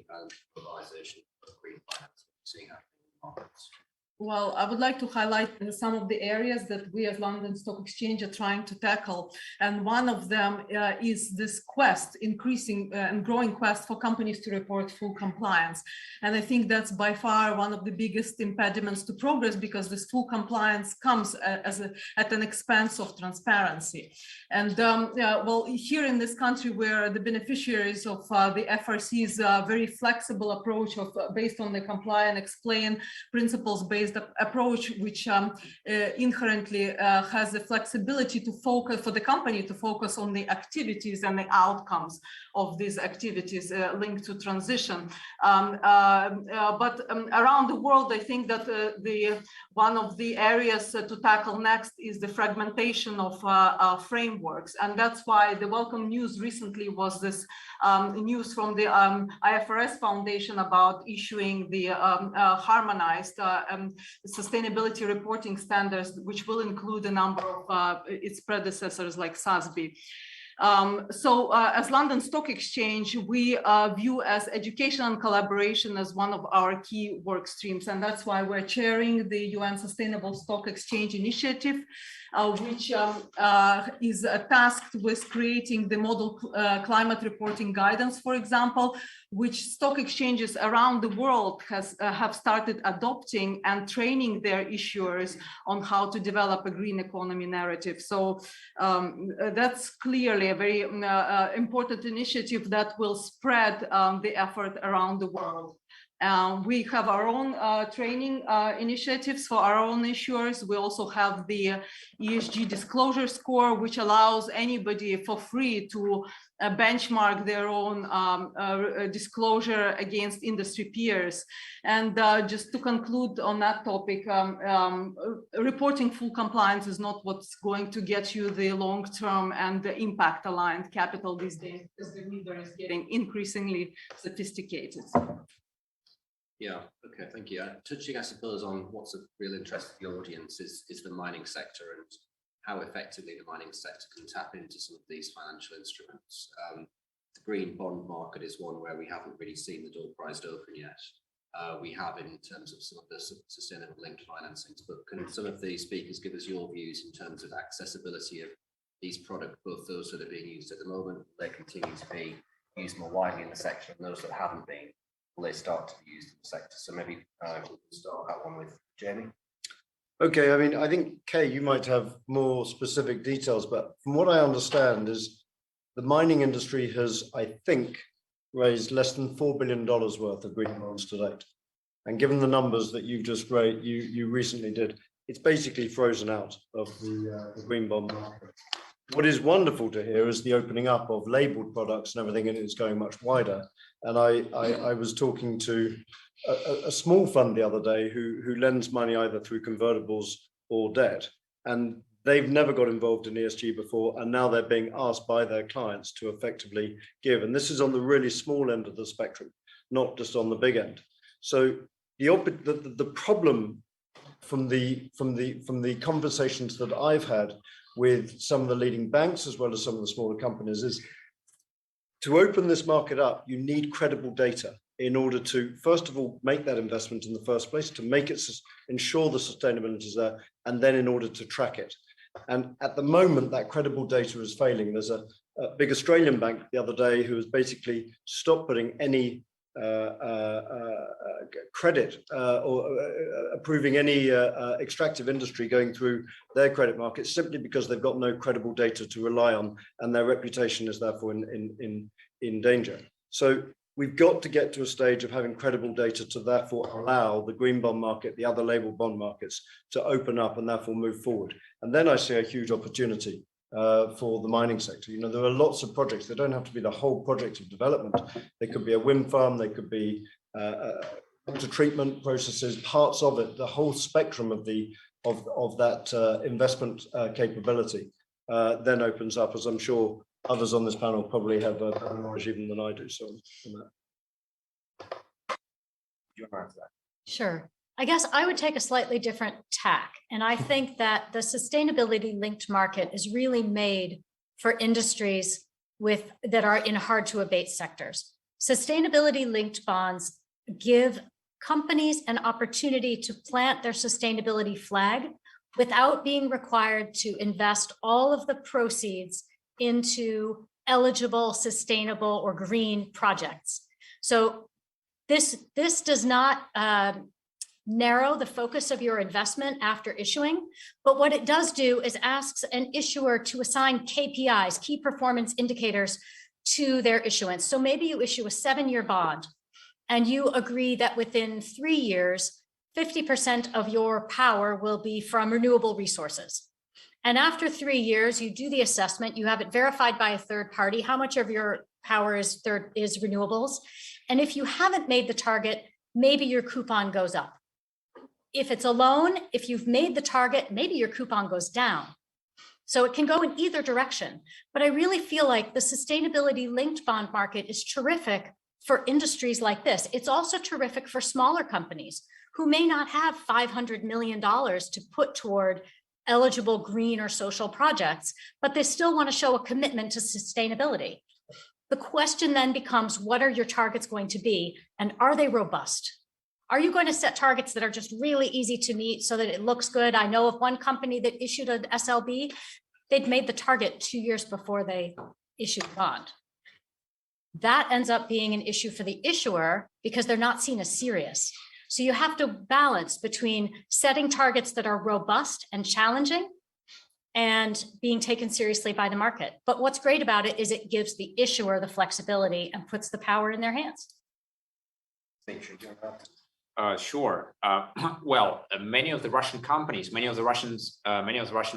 globalization of green finance? What are you seeing happening in the markets? Well, I would like to highlight some of the areas that we as London Stock Exchange are trying to tackle. And one of them is this quest, increasing and growing quest for companies to report full compliance. And I think that's by far one of the biggest impediments to progress, because this full compliance comes at an expense of transparency. And well, here in this country, where the beneficiaries of the FRC's very flexible approach of based on the comply and explain principles-based approach, which inherently has the flexibility to focus, for the company to focus on the activities and the outcomes of these activities linked to transition. But around the world, I think that one of the areas to tackle next is the fragmentation of frameworks. And that's why the welcome news recently was this news from the IFRS Foundation about issuing the harmonized sustainability reporting standards, which will include a number of its predecessors like SASB. As London Stock Exchange, we view as education and collaboration as one of our key work streams. And that's why we're chairing the UN Sustainable Stock Exchange Initiative, which is tasked with creating the model climate reporting guidance, for example, which stock exchanges around the world have started adopting and training their issuers on how to develop a green economy narrative. So that's clearly a very important initiative that will spread the effort around the world. We have our own training initiatives for our own issuers. We also have the ESG disclosure score, which allows anybody for free to benchmark their own disclosure against industry peers. And just to conclude on that topic, reporting full compliance is not what's going to get you the long-term and the impact-aligned capital these days, because the reader is getting increasingly sophisticated. Yeah, okay, thank you. Touching, I suppose, on what's of real interest to the audience is the mining sector and how effectively the mining sector can tap into some of these financial instruments. The green bond market is one where we haven't really seen the door prized open yet. We have in terms of some of the sustainable linked financings, but can some of the speakers give us your views in terms of accessibility of these products, both those that are being used at the moment, they continue to be used more widely in the sector, and those that haven't been, will they start to be used in the sector? So maybe we'll start that one with Jamie. Okay, I mean, I think, Kay, you might have more specific details, but from what I understand is the mining industry has, I think, raised less than $4 billion worth of green bonds to date. And given the numbers that you've just raised, you recently did, it's basically frozen out of the green bond market. What is wonderful to hear is the opening up of labeled products and everything, and it's going much wider. And I was talking to a small fund the other day who lends money either through convertibles or debt, and they've never got involved in ESG before, and now they're being asked by their clients to effectively give. And this is on the really small end of the spectrum, not just on the big end. So the problem from the conversations that I've had with some of the leading banks as well as some of the smaller companies is to open this market up, you need credible data in order to, first of all, make that investment in the first place, to make it, ensure the sustainability is there, and then in order to track it. And at the moment, that credible data is failing. There's a big Australian bank the other day who has basically stopped putting any credit or approving any extractive industry going through their credit markets simply because they've got no credible data to rely on, and their reputation is therefore in danger. So we've got to get to a stage of having credible data to therefore allow the green bond market, the other label bond markets, to open up and therefore move forward. And then I see a huge opportunity for the mining sector. You know, there are lots of projects. They don't have to be the whole project of development. They could be a wind farm, they could be water treatment processes, parts of it, the whole spectrum of that investment capability then opens up, as I'm sure others on this panel probably have better knowledge even than I do. So on that. Do you want to answer that? Sure. I guess I would take a slightly different tack. And I think that the sustainability linked market is really made for industries that are in hard to abate sectors. Sustainability linked bonds give companies an opportunity to plant their sustainability flag without being required to invest all of the proceeds into eligible, sustainable, or green projects. So this does not narrow the focus of your investment after issuing, but what it does do is asks an issuer to assign KPIs, key performance indicators, to their issuance. So maybe you issue a 7-year bond and you agree that within 3 years, 50% of your power will be from renewable resources. And after 3 years, you do the assessment, you have it verified by a third party, how much of your power is renewables. And if you haven't made the target, maybe your coupon goes up. If it's a loan, if you've made the target, maybe your coupon goes down. So it can go in either direction. But I really feel like the sustainability linked bond market is terrific for industries like this. It's also terrific for smaller companies who may not have $500 million to put toward eligible green or social projects, but they still want to show a commitment to sustainability. The question then becomes, what are your targets going to be, and are they robust? Are you going to set targets that are just really easy to meet so that it looks good? I know of one company that issued an SLB, they'd made the target 2 years before they issued a bond. That ends up being an issue for the issuer because they're not seen as serious. So you have to balance between setting targets that are robust and challenging and being taken seriously by the market. But what's great about it is it gives the issuer the flexibility and puts the power in their hands. Sure. Well, many of the Russian companies, many of the Russian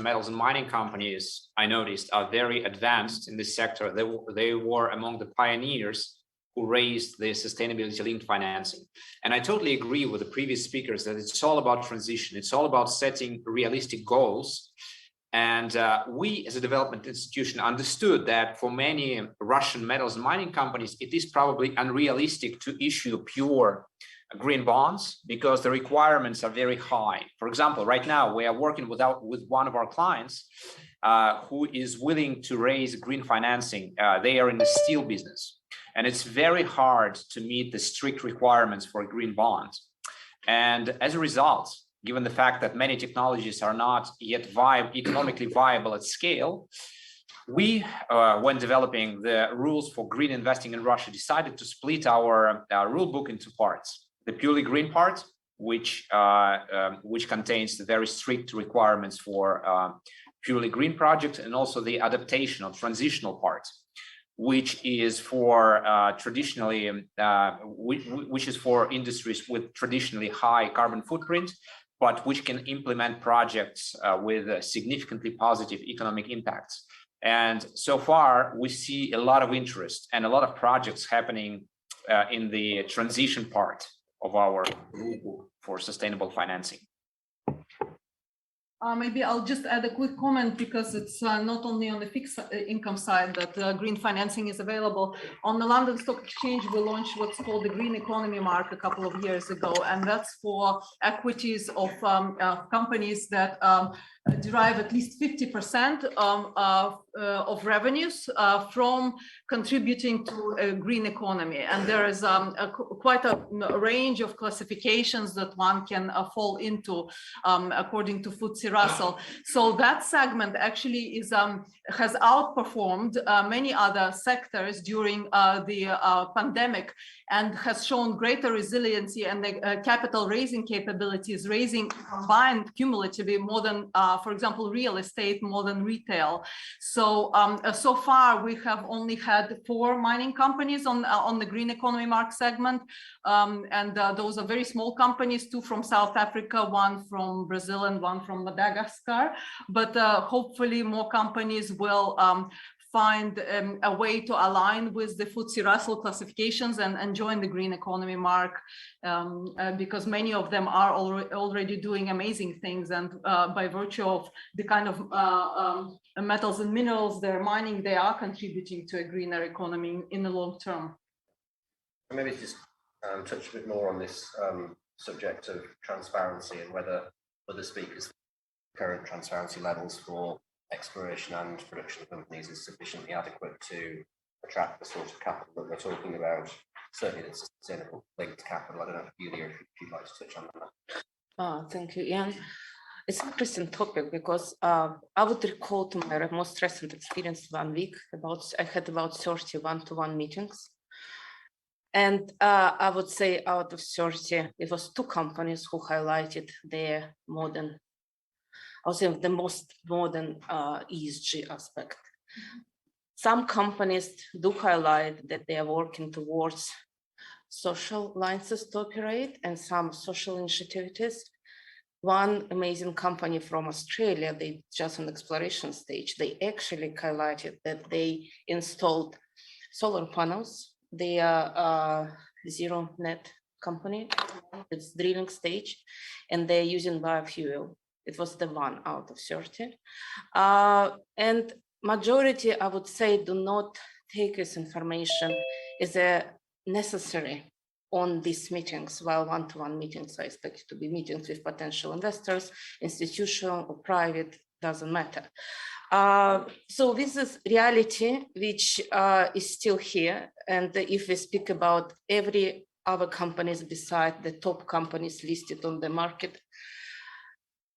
metals and mining companies, I noticed, are very advanced in this sector. They were among the pioneers who raised the sustainability-linked financing. And I totally agree with the previous speakers that it's all about transition. It's all about setting realistic goals. And we, as a development institution, understood that for many Russian metals and mining companies, it is probably unrealistic to issue pure green bonds because the requirements are very high. For example, right now we are working with one of our clients who is willing to raise green financing. They are in the steel business, and it's very hard to meet the strict requirements for a green bond. And as a result, given the fact that many technologies are not yet economically viable at scale, we, when developing the rules for green investing in Russia, decided to split our rule book into parts. The purely green part, which contains the very strict requirements for purely green projects, and also the adaptation or transitional part, which is for which is for industries with traditionally high carbon footprint, but which can implement projects with significantly positive economic impacts. And so far, we see a lot of interest and a lot of projects happening in the transition part of our rule book for sustainable financing. Maybe I'll just add a quick comment because it's not only on the fixed income side that green financing is available. On the London Stock Exchange, we launched what's called the Green Economy Mark a couple of years ago, and that's for equities of companies that derive at least 50% of revenues from contributing to a green economy. And there is quite a range of classifications that one can fall into according to FTSE Russell. So that segment actually is has outperformed many other sectors during the pandemic, and has shown greater resiliency and the capital raising capabilities, raising combined cumulatively more than, for example, real estate, more than retail. So so far we have only had 4 mining companies on the Green Economy Mark segment, and those are very small companies, 2 from South Africa, 1 from Brazil, and 1 from Madagascar. But hopefully more companies will find a way to align with the FTSE Russell classifications and join the Green Economy Mark, because many of them are already doing amazing things, and by virtue of the kind of metals and minerals they're mining, they are contributing to a greener economy in the long term. Maybe just touch a bit more on this subject of transparency and whether other speakers' current transparency levels for exploration and production companies is sufficiently adequate to attract the sort of capital that we're talking about. Certainly it's sustainable linked capital. I don't know if Yulia, if you'd like to touch on that. Thank you, Ian. It's an interesting topic because I would recall to my most recent experience 1 week, I had about 30 one-to-one meetings. And I would say out of 30, it was 2 companies who highlighted their modern, I would say the most modern ESG aspect. Some companies do highlight that they are working towards social licenses to operate and some social initiatives. One amazing company from Australia, they just on exploration stage, they actually highlighted that they installed solar panels. They are zero net company, it's drilling stage, and they're using biofuel. It was the 1 out of 30. And majority, I would say, do not take this information as a necessary on these meetings, while one-to-one meetings are expected to be meetings with potential investors, institutional or private, doesn't matter. So this is reality which is still here. And if we speak about every other companies beside the top companies listed on the market,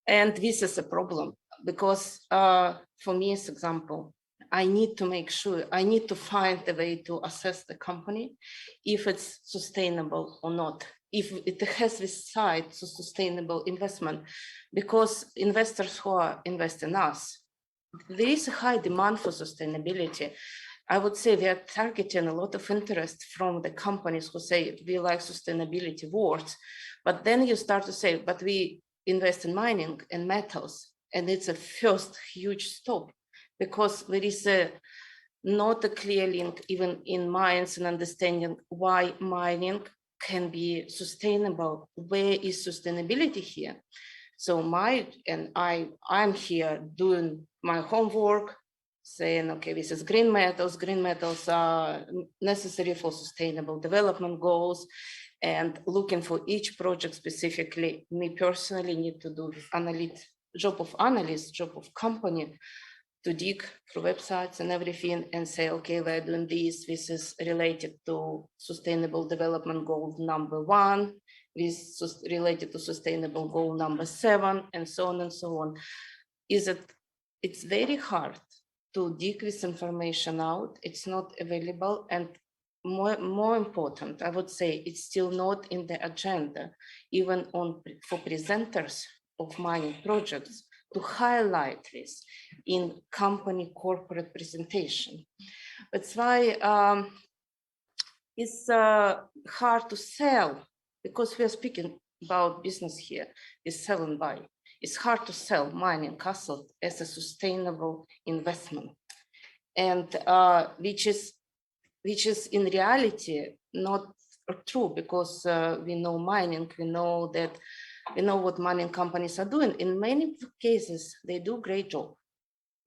and this is a problem because for me, as example, I need to make sure, I need to find a way to assess the company if it's sustainable or not, if it has this side to sustainable investment, because investors who are investing in us, there is a high demand for sustainability. I would say we are targeting a lot of interest from the companies who say we like sustainability words, but then you start to say, but we invest in mining and metals, and it's a first huge stop because there is not a clear link even in minds and understanding why mining can be sustainable. Where is sustainability here? So I'm here doing my homework, saying, okay, this is green metals. Green metals are necessary for sustainable development goals, and looking for each project specifically. Me personally need to do this job of analyst, job of company, to dig through websites and everything and say, okay, we're doing this. This is related to sustainable development goal number 1. This is related to sustainable goal number 7, and so on and so on. It's very hard to dig this information out. It's not available, and more important, I would say, it's still not in the agenda, even for presenters of mining projects, to highlight this in company corporate presentation. That's why it's hard to sell, because we are speaking about business here, is sell and buy. It's hard to sell mining asset as a sustainable investment, and which is in reality not true, because we know mining, we know what mining companies are doing. In many cases, they do a great job.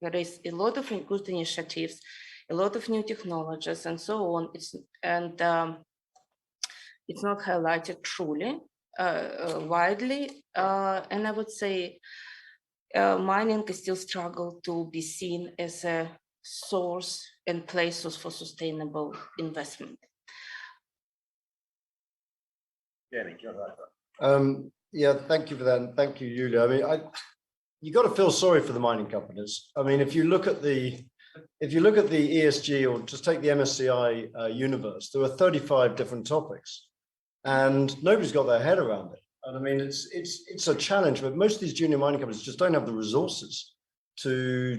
There is a lot of good initiatives, a lot of new technologies, and so on. It's not highlighted truly, widely, and I would say mining is still struggle to be seen as a source and places for sustainable investment. Yeah, thank you for that. And thank you, Yulia. I mean, you got to feel sorry for the mining companies. I mean, if you look at the ESG, or just take the MSCI universe, there are 35 different topics, and nobody's got their head around it. And I mean, it's a challenge, but most of these junior mining companies just don't have the resources to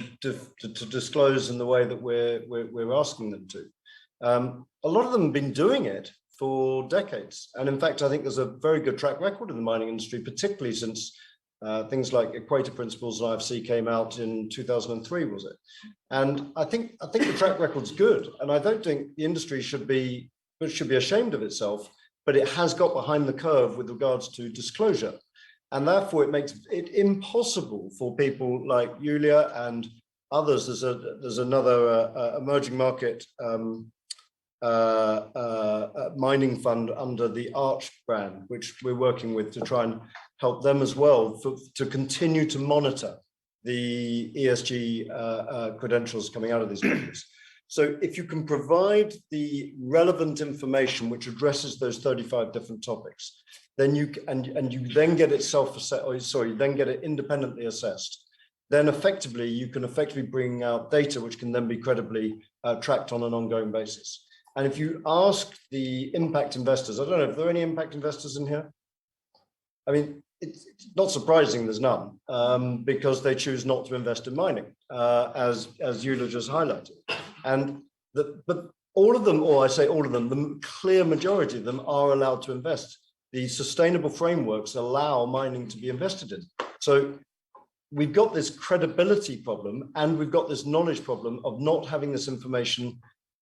disclose in the way that we're asking them to. A lot of them have been doing it for decades, and in fact, I think there's a very good track record in the mining industry, particularly since things like Equator Principles and IFC came out in 2003, was it? And I think the track record's good, and I don't think the industry should be ashamed of itself, but it has got behind the curve with regards to disclosure. And therefore, it makes it impossible for people like Yulia and others. There's another emerging market mining fund under the Arch brand, which we're working with to try and help them as well to continue to monitor the ESG credentials coming out of these companies. So if you can provide the relevant information which addresses those 35 different topics, then you then get it then get it independently assessed, then effectively you can bring out data which can then be credibly tracked on an ongoing basis. And if you ask the impact investors, I don't know if there are any impact investors in here. I mean, it's not surprising there's none, because they choose not to invest in mining, as Yulia just highlighted. But all of them, or I say all of them, the clear majority of them are allowed to invest. The sustainable frameworks allow mining to be invested in. So we've got this credibility problem, and we've got this knowledge problem of not having this information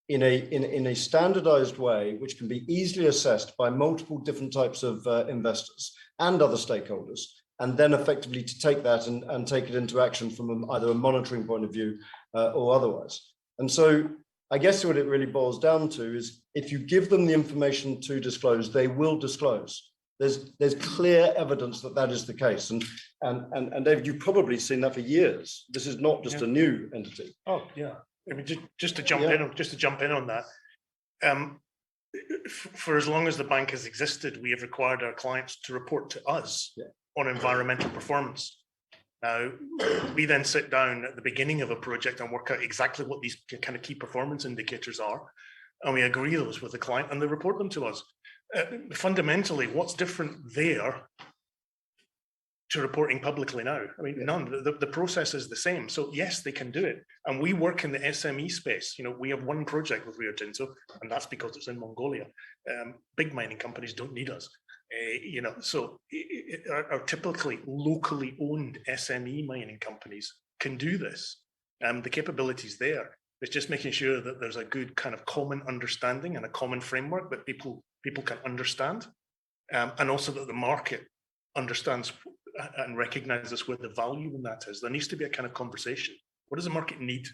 in a standardized way, which can be easily assessed by multiple different types of investors and other stakeholders, and then effectively to take that and take it into action from either a monitoring point of view or otherwise. And so I guess what it really boils down to is if you give them the information to disclose, they will disclose. There's clear evidence that that is the case. And David, you've probably seen that for years. This is not just a new entity. Oh, yeah. I mean, just to jump in on that. For as long as the bank has existed, we have required our clients to report to us on environmental performance. Now, we then sit down at the beginning of a project and work out exactly what these kind of key performance indicators are, and we agree those with the client and they report them to us. Fundamentally, what's different there to reporting publicly now? I mean, none. The process is the same. So yes, they can do it. And we work in the SME space. You know, we have one project with Rio Tinto, and that's because it's in Mongolia. Big mining companies don't need us. You know, so our typically locally owned SME mining companies can do this. The capability's there. It's just making sure that there's a good kind of common understanding and a common framework that people can understand, and also that the market understands and recognizes where the value in that is. There needs to be a kind of conversation. What does the market need?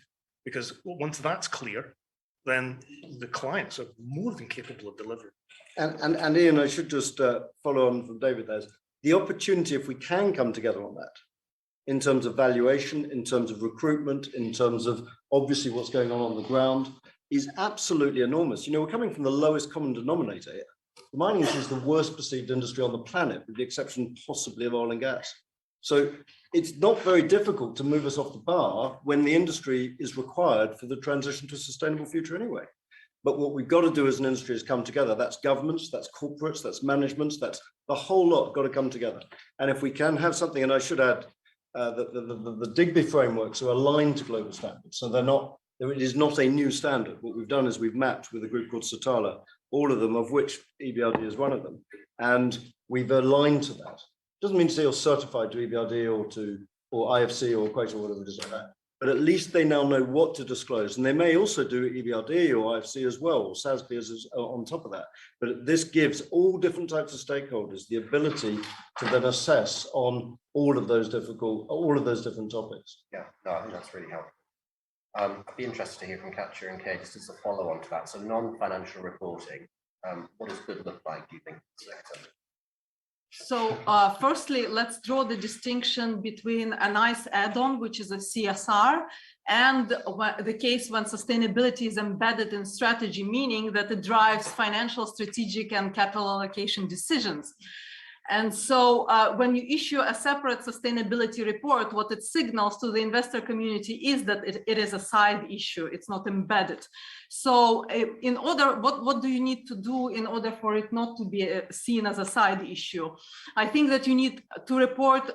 Because once that's clear, then the clients are more than capable of delivering. And Ian, I should just follow on from David there. The opportunity, if we can come together on that, in terms of valuation, in terms of recruitment, in terms of obviously what's going on the ground, is absolutely enormous. You know, we're coming from the lowest common denominator here. The mining industry is the worst perceived industry on the planet, with the exception possibly of oil and gas. So it's not very difficult to move us off the bar when the industry is required for the transition to a sustainable future anyway. But what we've got to do as an industry is come together. That's governments, that's corporates, that's managements, that's the whole lot got to come together. And if we can have something, and I should add, the Digby frameworks are aligned to global standards. So it is not a new standard. What we've done is we've mapped with a group called Satala, all of them, of which EBRD is one of them. And we've aligned to that. Doesn't mean to say you're certified to EBRD or IFC or Equator or whatever it is like that. But at least they now know what to disclose. And they may also do EBRD or IFC as well, or SASB is on top of that. But this gives all different types of stakeholders the ability to then assess on all of those different topics. Yeah, no, I think that's really helpful. I'd be interested to hear from Katja and Kay just as a follow-on to that. So non-financial reporting, what does good look like, do you think? So firstly, let's draw the distinction between a nice add-on, which is a CSR, and the case when sustainability is embedded in strategy, meaning that it drives financial, strategic, and capital allocation decisions. And so when you issue a separate sustainability report, what it signals to the investor community is that it is a side issue. It's not embedded. So what do you need to do in order for it not to be seen as a side issue? I think that you need to report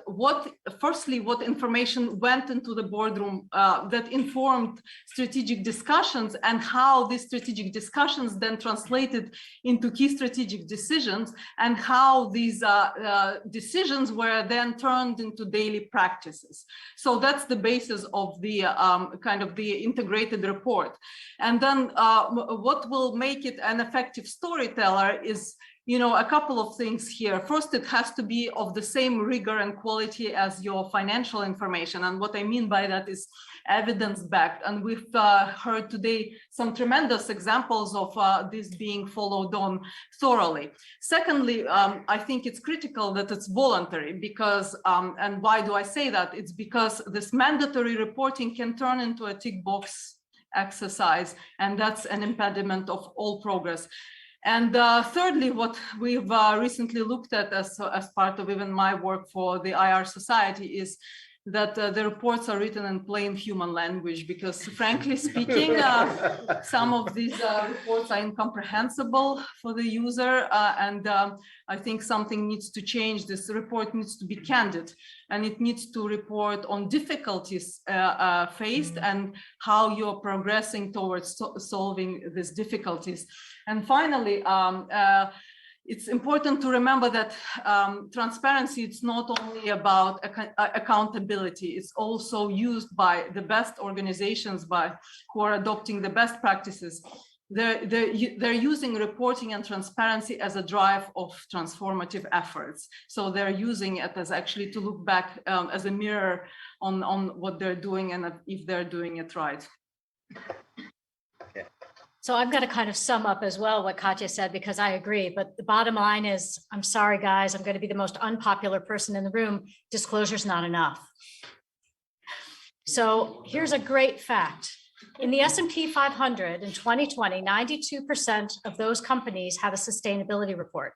firstly, what information went into the boardroom that informed strategic discussions, and how these strategic discussions then translated into key strategic decisions, and how these decisions were then turned into daily practices. So that's the basis of the kind of the integrated report. And then what will make it an effective storyteller is, you know, a couple of things here. First, it has to be of the same rigor and quality as your financial information. And what I mean by that is evidence-backed. And we've heard today some tremendous examples of this being followed on thoroughly. Secondly, I think it's critical that it's voluntary because, and why do I say that? It's because this mandatory reporting can turn into a tick box exercise, and that's an impediment of all progress. And thirdly, what we've recently looked at as part of even my work for the IR Society is that the reports are written in plain human language, because frankly speaking, some of these reports are incomprehensible for the user, and I think something needs to change. This report needs to be candid, and it needs to report on difficulties faced and how you're progressing towards solving these difficulties. And finally, it's important to remember that transparency, it's not only about accountability, it's also used by the best organizations who are adopting the best practices. They're using reporting and transparency as a drive of transformative efforts. So they're using it as actually to look back as a mirror on what they're doing and if they're doing it right. Yeah, So I've got to kind of sum up as well what Katya said, because I agree. But the bottom line is, I'm sorry, guys, I'm going to be the most unpopular person in the room. Disclosure's not enough. So here's a great fact. In the S&P 500 in 2020, 92% of those companies have a sustainability report.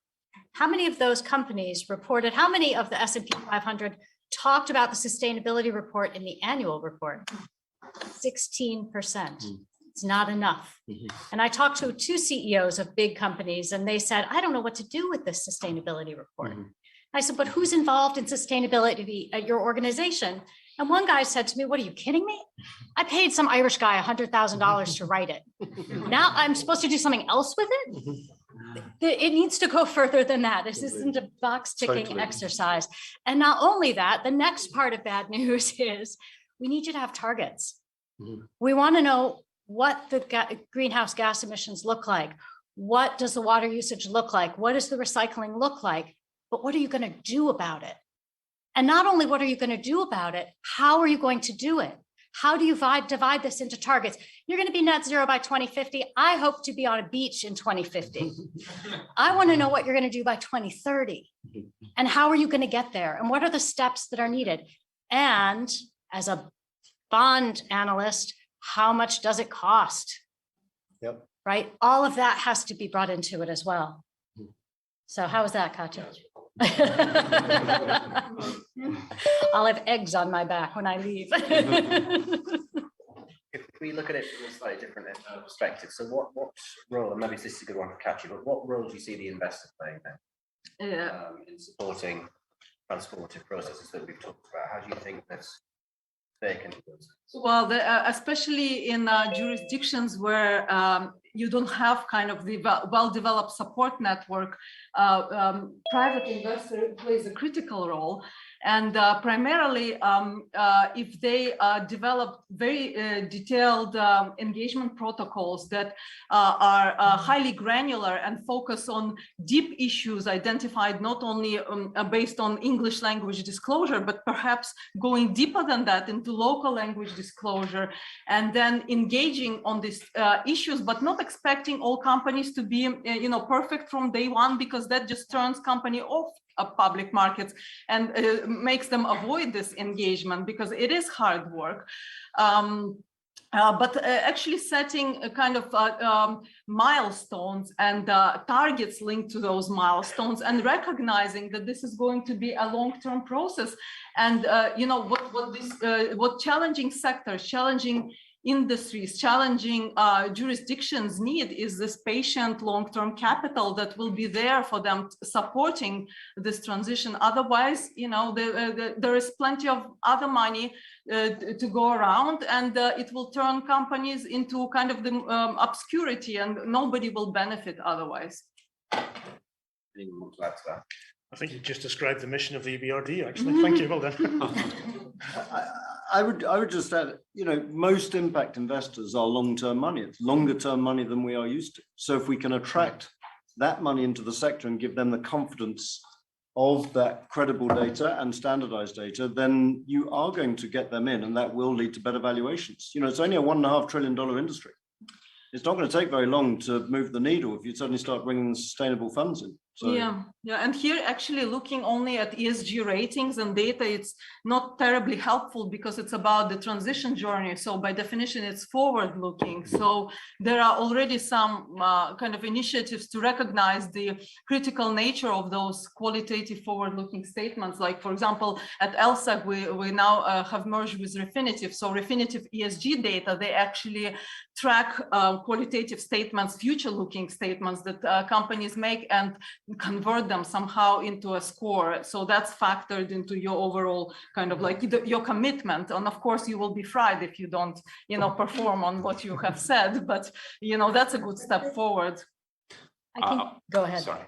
How many of those companies reported, how many of the S&P 500 talked about the sustainability report in the annual report? 16%. It's not enough. And I talked to 2 CEOs of big companies and they said, I don't know what to do with this sustainability report. I said, but who's involved in sustainability at your organization? And one guy said to me, what are you kidding me? I paid some Irish guy $100,000 to write it. Now I'm supposed to do something else with it? It needs to go further than that. This isn't a box ticking exercise. And not only that, the next part of bad news is we need you to have targets. We want to know what the greenhouse gas emissions look like. What does the water usage look like? What does the recycling look like? But what are you going to do about it? And not only what are you going to do about it, how are you going to do it? How do you divide this into targets? You're going to be net zero by 2050. I hope to be on a beach in 2050. I want to know what you're going to do by 2030. And how are you going to get there? And what are the steps that are needed? And as a bond analyst, how much does it cost? Yep. Right? All of that has to be brought into it as well. So how was that, Katya? I'll have eggs on my back when I leave. If we look at it from a slightly different perspective, so what role, and maybe this is a good one for Katya, but what role do you see the investor playing then in supporting transformative processes that we've talked about? How do you think that's they can do this? Well, especially in jurisdictions where you don't have kind of the well-developed support network, private investor plays a critical role. And primarily, if they develop very detailed engagement protocols that are highly granular and focus on deep issues identified not only based on English language disclosure, but perhaps going deeper than that into local language disclosure, and then engaging on these issues, but not expecting all companies to be perfect from day one, because that just turns company off of public markets and makes them avoid this engagement, because it is hard work. But actually setting a kind of milestones and targets linked to those milestones, and recognizing that this is going to be a long-term process. And what challenging sectors, challenging industries, challenging jurisdictions need is this patient long-term capital that will be there for them supporting this transition. Otherwise, there is plenty of other money to go around, and it will turn companies into kind of the obscurity, and nobody will benefit otherwise. Anyone want to add to that? I think you just described the mission of the EBRD, actually. Thank you, well done. I would just add, most impact investors are long-term money. It's longer-term money than we are used to. So if we can attract that money into the sector and give them the confidence of that credible data and standardized data, then you are going to get them in, and that will lead to better valuations. It's only a $1.5 trillion industry. It's not going to take very long to move the needle if you suddenly start bringing sustainable funds in. So, yeah, and here actually looking only at ESG ratings and data, it's not terribly helpful, because it's about the transition journey. So by definition, it's forward-looking. So there are already some kind of initiatives to recognize the critical nature of those qualitative forward-looking statements. Like, for example, at LSEG, we now have merged with Refinitiv. So Refinitiv ESG data, they actually track qualitative statements, future-looking statements that companies make, and convert them somehow into a score. So that's factored into your overall kind of like your commitment. And of course, you will be fried if you don't, perform on what you have said. But that's a good step forward. Go ahead. Sorry.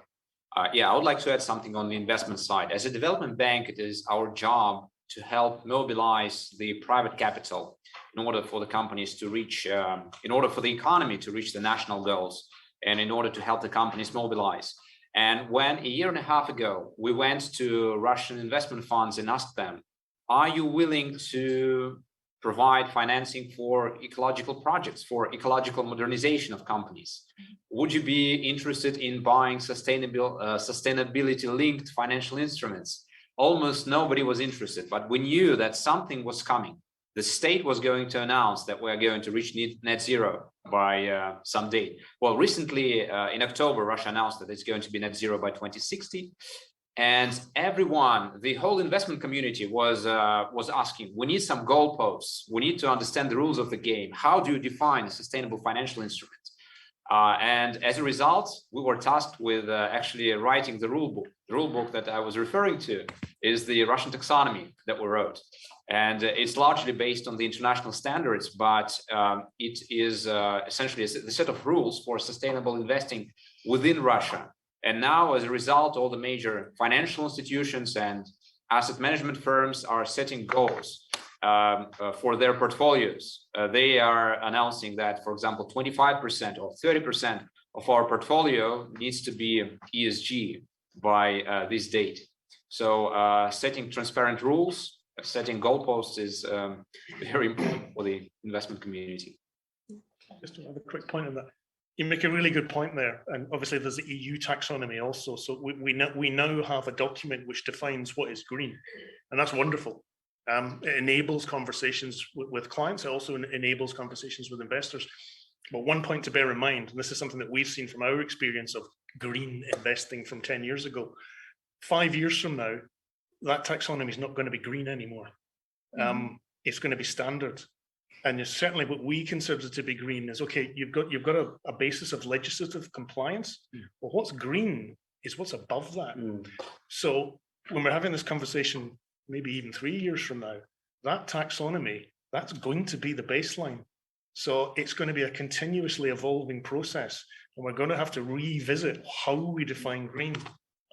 Yeah, I would like to add something on the investment side. As a development bank, it is our job to help mobilize the private capital in order for the companies to reach, in order for the economy to reach the national goals, and in order to help the companies mobilize. And when a year and a half ago, we went to Russian investment funds and asked them, are you willing to provide financing for ecological projects, for ecological modernization of companies? Would you be interested in buying sustainability-linked financial instruments? Almost nobody was interested, but we knew that something was coming. The state was going to announce that we're going to reach net zero by some date. Well, recently in October, Russia announced that it's going to be net zero by 2060. And everyone, the whole investment community was asking, we need some goalposts. We need to understand the rules of the game. How do you define a sustainable financial instrument? And as a result, we were tasked with actually writing the rule book. The rule book that I was referring to is the Russian taxonomy that we wrote. And it's largely based on the international standards, but it is essentially the set of rules for sustainable investing within Russia. And now, as a result, all the major financial institutions and asset management firms are setting goals for their portfolios. They are announcing that, for example, 25% or 30% of our portfolio needs to be ESG by this date. So setting transparent rules, setting goalposts is very important for the investment community. Just another quick point on that. You make a really good point there, and obviously there's the EU taxonomy also. So we now have a document which defines what is green, and that's wonderful. It enables conversations with clients. It also enables conversations with investors. But one point to bear in mind, and this is something that we've seen from our experience of green investing from 10 years ago. 5 years from now, that taxonomy is not going to be green anymore. It's going to be standard. And certainly what we consider to be green is, okay, you've got a basis of legislative compliance. Well, what's green is what's above that. So when we're having this conversation, maybe even 3 years from now, that taxonomy, that's going to be the baseline. So it's going to be a continuously evolving process. And we're going to have to revisit how we define green.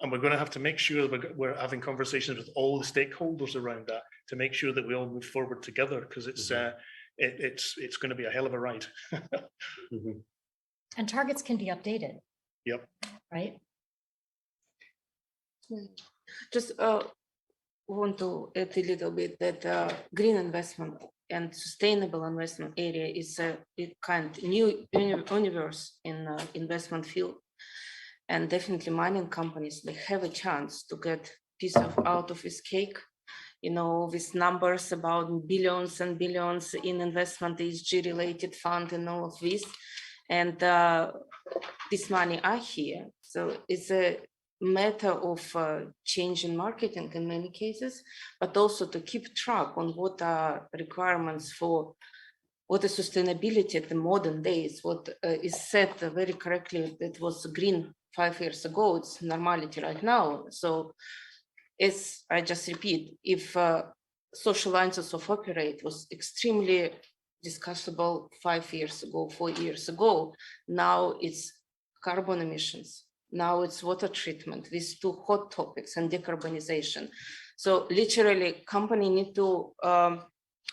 And we're going to have to make sure that we're having conversations with all the stakeholders around that to make sure that we all move forward together, because it's going to be a hell of a ride. And targets can be updated. Yep. Right. Just want to add a little bit that green investment and sustainable investment area is a kind of new universe in investment field. And definitely mining companies, they have a chance to get piece out of this cake, you know, with numbers about billions and billions in investment, ESG related fund and all of this. And this money are here. So it's a matter of change in marketing in many cases, but also to keep track on what are requirements for what is sustainability at the modern days, what is said very correctly that was green 5 years ago, it's normality right now. So it's, I just repeat, if social licenses of operate was extremely discussable 5 years ago, 4 years ago, now it's carbon emissions, now it's water treatment, these two hot topics, and decarbonization. So literally company need to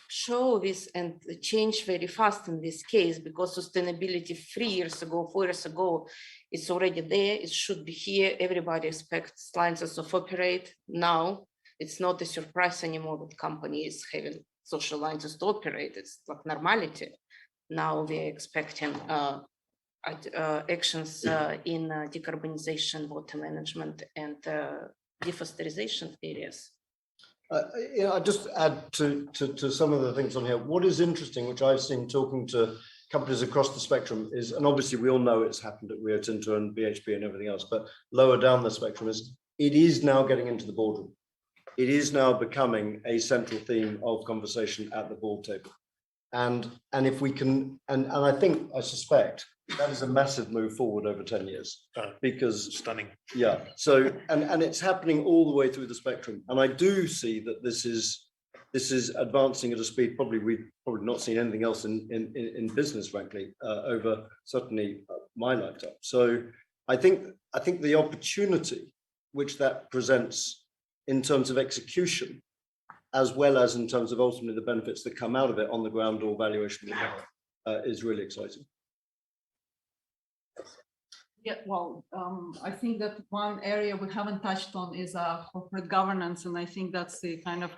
show this and change very fast in this case, because sustainability 3 years ago, 4 years ago, it's already there, it should be here. Everybody expects licenses of operate. Now it's not a surprise anymore that companies having social licenses to operate. It's like normality. Now we're expecting actions in decarbonization, water management, and deforestation areas. I just add to some of the things on here. What is interesting, which I've seen talking to companies across the spectrum, is, and obviously we all know it's happened at Rio Tinto and BHP and everything else, but lower down the spectrum is, it is now getting into the boardroom. It is now becoming a central theme of conversation at the board table. And if we can, and I suspect that is a massive move forward over 10 years, because stunning. Yeah. So, and it's happening all the way through the spectrum. And I do see that this is advancing at a speed we've probably not seen anything else in business, frankly, over certainly my lifetime. So I think the opportunity which that presents in terms of execution, as well as in terms of ultimately the benefits that come out of it on the ground or valuation, is really exciting. Yeah, well, I think that one area we haven't touched on is corporate governance, and I think that's the kind of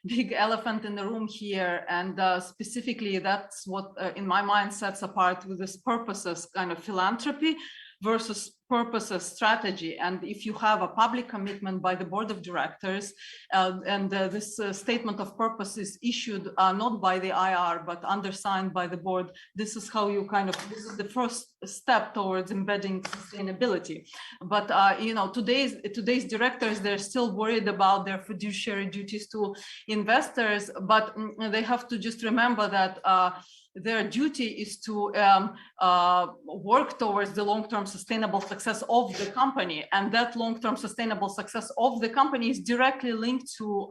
big elephant in the room here. And specifically, that's what, in my mind, sets apart with this purposes kind of philanthropy versus purposes strategy. And if you have a public commitment by the board of directors, and this statement of purpose is issued not by the IR, but undersigned by the board, this is how you kind of, this is the first step towards embedding sustainability. But you know, today's directors, they're still worried about their fiduciary duties to investors, but they have to just remember that their duty is to work towards the long-term sustainable success of the company, and that long-term sustainable success of the company is directly linked to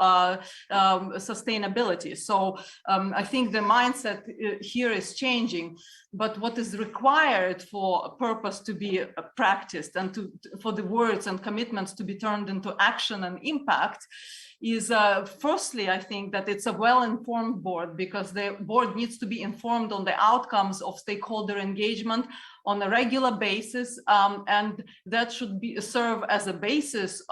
sustainability. So I think the mindset here is changing, but what is required for a purpose to be practiced and for the words and commitments to be turned into action and impact is firstly, I think that it's a well-informed board, because the board needs to be informed on the outcomes of stakeholder engagement on a regular basis, and that should be serve as a basis.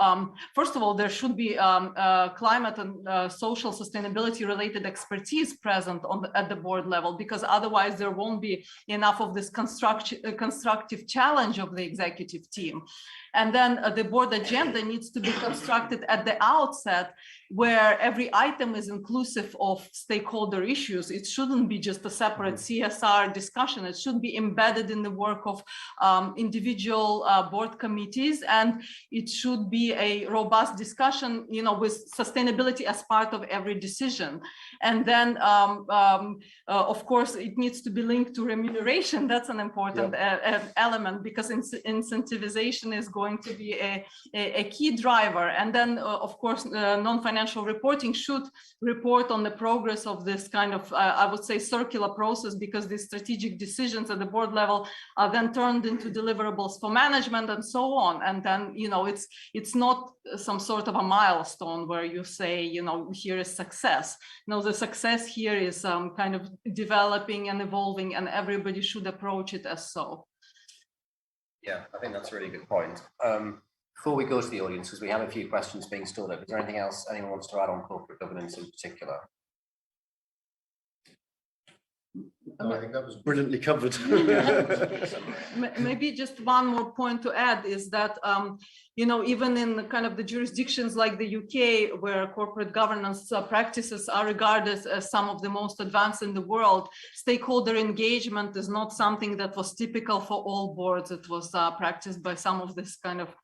First of all, there should be climate and social sustainability related expertise present at the board level, because otherwise there won't be enough of this constructive challenge of the executive team. And then the board agenda needs to be constructed at the outset, where every item is inclusive of stakeholder issues. It shouldn't be just a separate CSR discussion. It should be embedded in the work of individual board committees, and it should be a robust discussion, you know, with sustainability as part of every decision. And then, of course, it needs to be linked to remuneration. That's an important element, because incentivization is going to be a key driver. And then, of course, non-financial reporting should report on the progress of this kind of, I would say, circular process, because these strategic decisions at the board level are then turned into deliverables for management and so on. And then, you know, it's not some sort of a milestone where you say, you know, here is success. No, the success here is kind of developing and evolving, and everybody should approach it as so. Yeah, I think that's a really good point. Before we go to the audience, because we have a few questions being stored up, is there anything else anyone wants to add on corporate governance in particular? No, I think that was brilliantly covered. Maybe just one more point to add is that, you know, even in kind of the jurisdictions like the UK, where corporate governance practices are regarded as some of the most advanced in the world, stakeholder engagement is not something that was typical for all boards. It was practiced by some of this kind of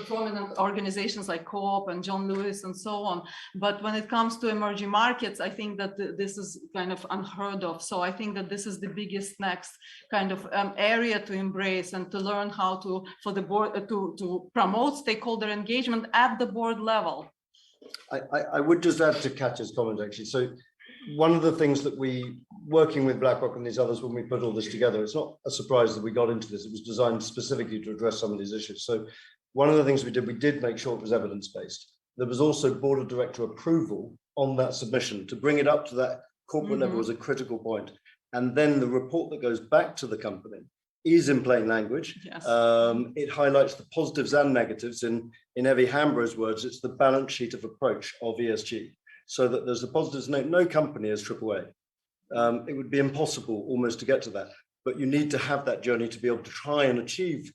prominent organizations like Co-op and John Lewis and so on. But when it comes to emerging markets, I think that this is kind of unheard of. So I think that this is the biggest next kind of area to embrace, and to learn how to, for the board to promote stakeholder engagement at the board level. I would just add to Katya's comment, actually. So one of the things that we, working with BlackRock and these others, when we put all this together, it's not a surprise that we got into this. It was designed specifically to address some of these issues. So one of the things we did make sure it was evidence-based. There was also board of director approval on that submission. To bring it up to that corporate level was a critical point. And then the report that goes back to the company is in plain language. Yes. It highlights the positives and negatives. In Evie Hambro's words, it's the balance sheet of approach of ESG. So that there's the positives. No company is AAA. It would be impossible almost to get to that, but you need to have that journey to be able to try and achieve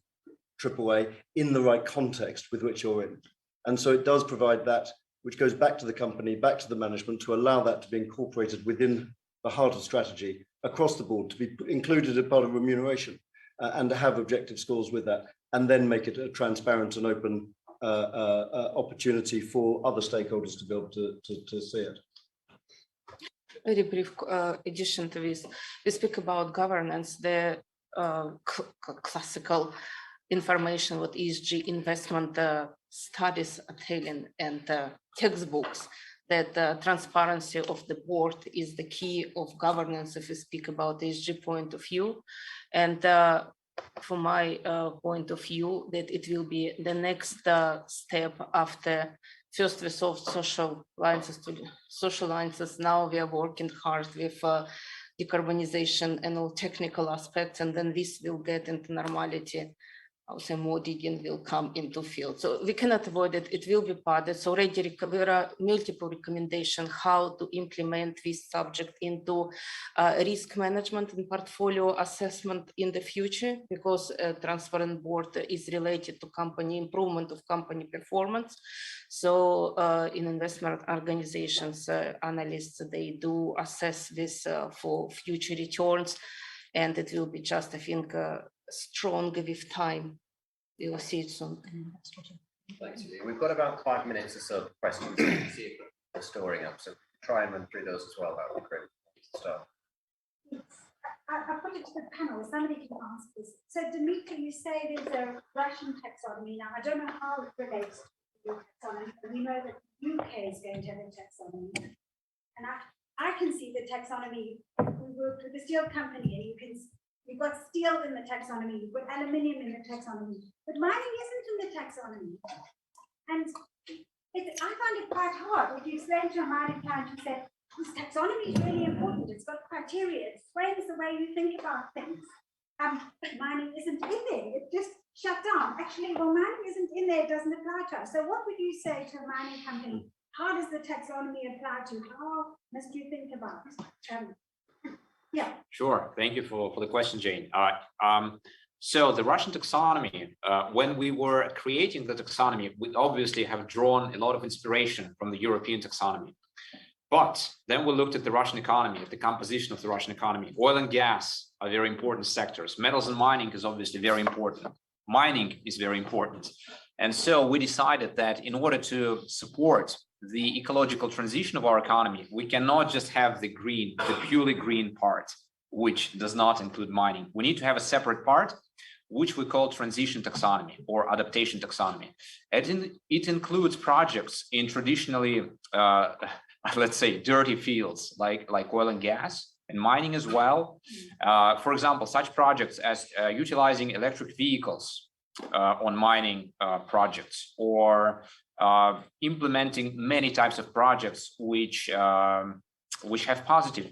AAA in the right context with which you're in. And so it does provide that, which goes back to the company, back to the management, to allow that to be incorporated within the heart of strategy across the board, to be included as part of remuneration, and to have objective scores with that, and then make it a transparent and open opportunity for other stakeholders to be able to see it. Very brief addition to this. We speak about governance, the classical information what ESG investment studies are telling, and textbooks, that transparency of the board is the key of governance if we speak about ESG point of view. And from my point of view, that it will be the next step after first we solved social licenses. Now we are working hard with decarbonization and all technical aspects, and then this will get into normality. I would say more digging will come into field. So we cannot avoid it. It will be part. It's already, there are multiple recommendations how to implement this subject into risk management and portfolio assessment in the future, because transparent board is related to company improvement of company performance. So in investment organizations, analysts, they do assess this for future returns, and it will be just, I think, stronger with time. We will see it soon. Thanks, Julia. We've got about 5 minutes or so of questions. You can see if they're storing up, so try and run through those as well. That would be great. Start. I put it to the panel. Somebody can answer this. So, Dimitri, you say there's a Russian taxonomy. Now, I don't know how it relates to your taxonomy, but we know that the UK is going to have a taxonomy. And I can see the taxonomy. We work with the steel company, and you can. You've got steel in the taxonomy, you've got aluminium in the taxonomy, but mining isn't in the taxonomy. And I find it quite hard if you explain to a mining client who said, this taxonomy is really important, it's got criteria, it frames the way you think about things. But mining isn't in there, it just shut down. Actually, well, mining isn't in there, it doesn't apply to us. So what would you say to a mining company? How does the taxonomy apply to? How must you think about it? Yeah. Sure. Thank you for the question, Jane. So the Russian taxonomy, when we were creating the taxonomy, we obviously have drawn a lot of inspiration from the European taxonomy. But then we looked at the Russian economy, at the composition of the Russian economy. Oil and gas are very important sectors. Metals and mining is obviously very important. Mining is very important. And so we decided that in order to support the ecological transition of our economy, we cannot just have the green, the purely green part, which does not include mining. We need to have a separate part, which we call transition taxonomy or adaptation taxonomy. It includes projects in traditionally, let's say, dirty fields like oil and gas and mining as well. For example, such projects as utilizing electric vehicles on mining projects, or implementing many types of projects which have positive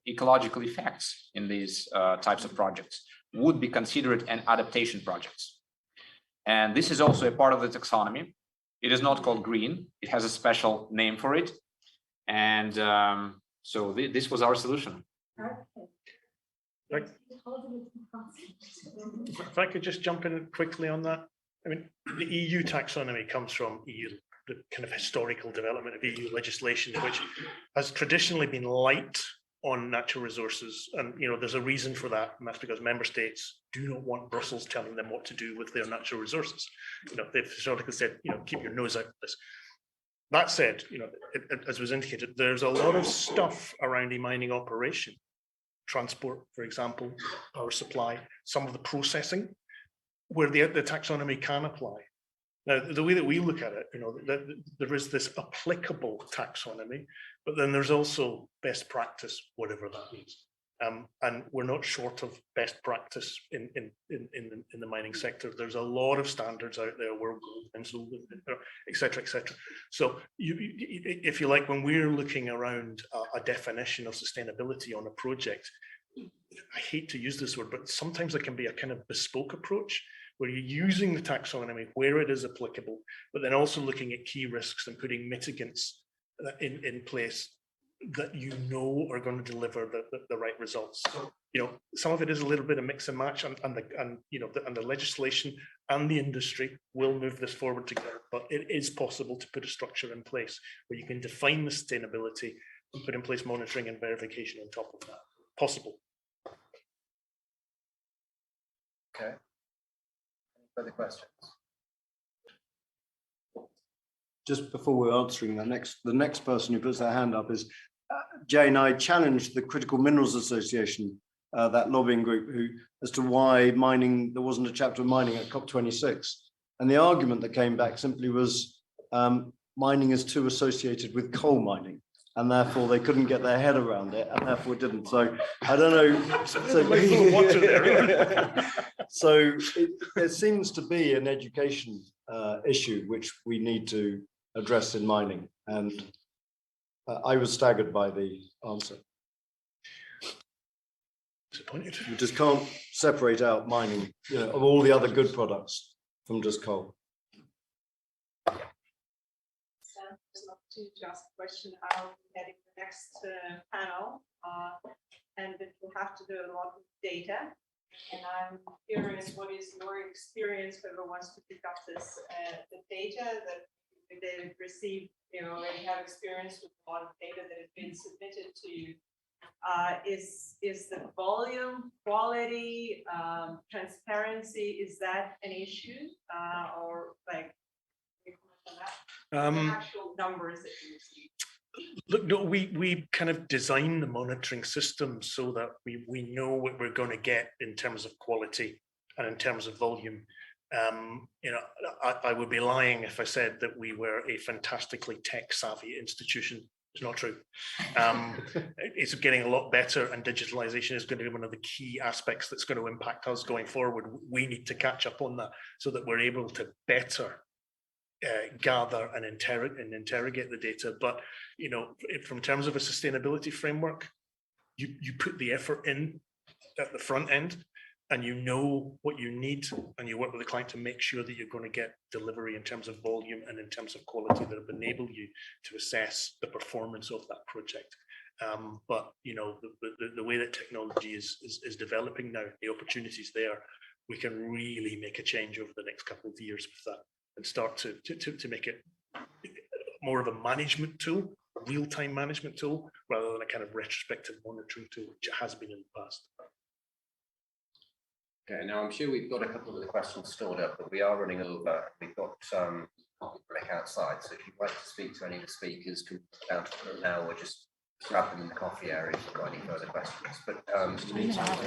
ecological effects in these types of projects would be considered an adaptation projects. And this is also a part of the taxonomy. It is not called green. It has a special name for it. And so this was our solution. If I could just jump in quickly on that. I mean, the EU taxonomy comes from the kind of historical development of EU legislation, which has traditionally been light on natural resources. And, there's a reason for that. And that's because member states do not want Brussels telling them what to do with their natural resources. They've historically said, keep your nose out of this. That said, as was indicated, there's a lot of stuff around a mining operation. Transport, for example, power supply, some of the processing, where the taxonomy can apply. Now, the way that we look at it, there is this applicable taxonomy, but then there's also best practice, whatever that means. And we're not short of best practice in the mining sector. There's a lot of standards out there, World Gold Council, et cetera, et cetera. So if you like, when we're looking around a definition of sustainability on a project, I hate to use this word, but sometimes it can be a kind of bespoke approach where you're using the taxonomy where it is applicable, but then also looking at key risks and putting mitigants in place that are going to deliver the right results. So, some of it is a little bit of mix and match, and the legislation and the industry will move this forward together. But it is possible to put a structure in place where you can define the sustainability and put in place monitoring and verification on top of that. Possible. Okay. Any further questions? Just before we're answering the next person who puts their hand up is Jane. I challenged the Critical Minerals Association, that lobbying group, as to why there wasn't a chapter of mining at COP26. And the argument that came back simply was mining is too associated with coal mining, and therefore they couldn't get their head around it, and therefore didn't. So I don't know. So there seems to be an education issue which we need to address in mining, and I was staggered by the answer. disappointed. You just can't separate out mining, you know, of all the other good products from just coal. Sam, there's an opportunity to ask a question. I'll be heading the next panel, and it will have to do a lot with data. And I'm curious, what is your experience, whoever wants to pick up this, the data that they received, you know, already have experience with a lot of data that has been submitted to you. Is the volume, quality, transparency, is that an issue? Or like, the actual numbers that you receive? Look, no, we kind of design the monitoring system so that we know what we're going to get in terms of quality and in terms of volume. You know, I would be lying if I said that we were a fantastically tech savvy institution. It's not true. It's getting a lot better, and digitalization is going to be one of the key aspects that's going to impact us going forward. We need to catch up on that so that we're able to better gather and interrogate the data. But you know, from terms of a sustainability framework, you put the effort in at the front end, and you know what you need, and you work with the client to make sure that you're going to get delivery in terms of volume and in terms of quality that will enable you to assess the performance of that project. But you know, the way that technology is developing now, the opportunities there, we can really make a change over the next couple of years with that, and start to make it more of a management tool, a real-time management tool, rather than a kind of retrospective monitoring tool, which it has been in the past. Okay, now I'm sure we've got a couple of the questions stored up, but we are running over. We've got coffee break outside, so if you'd like to speak to any of the speakers, come down to them now, or just grab them in the coffee area if you've got any further questions. But in the meantime,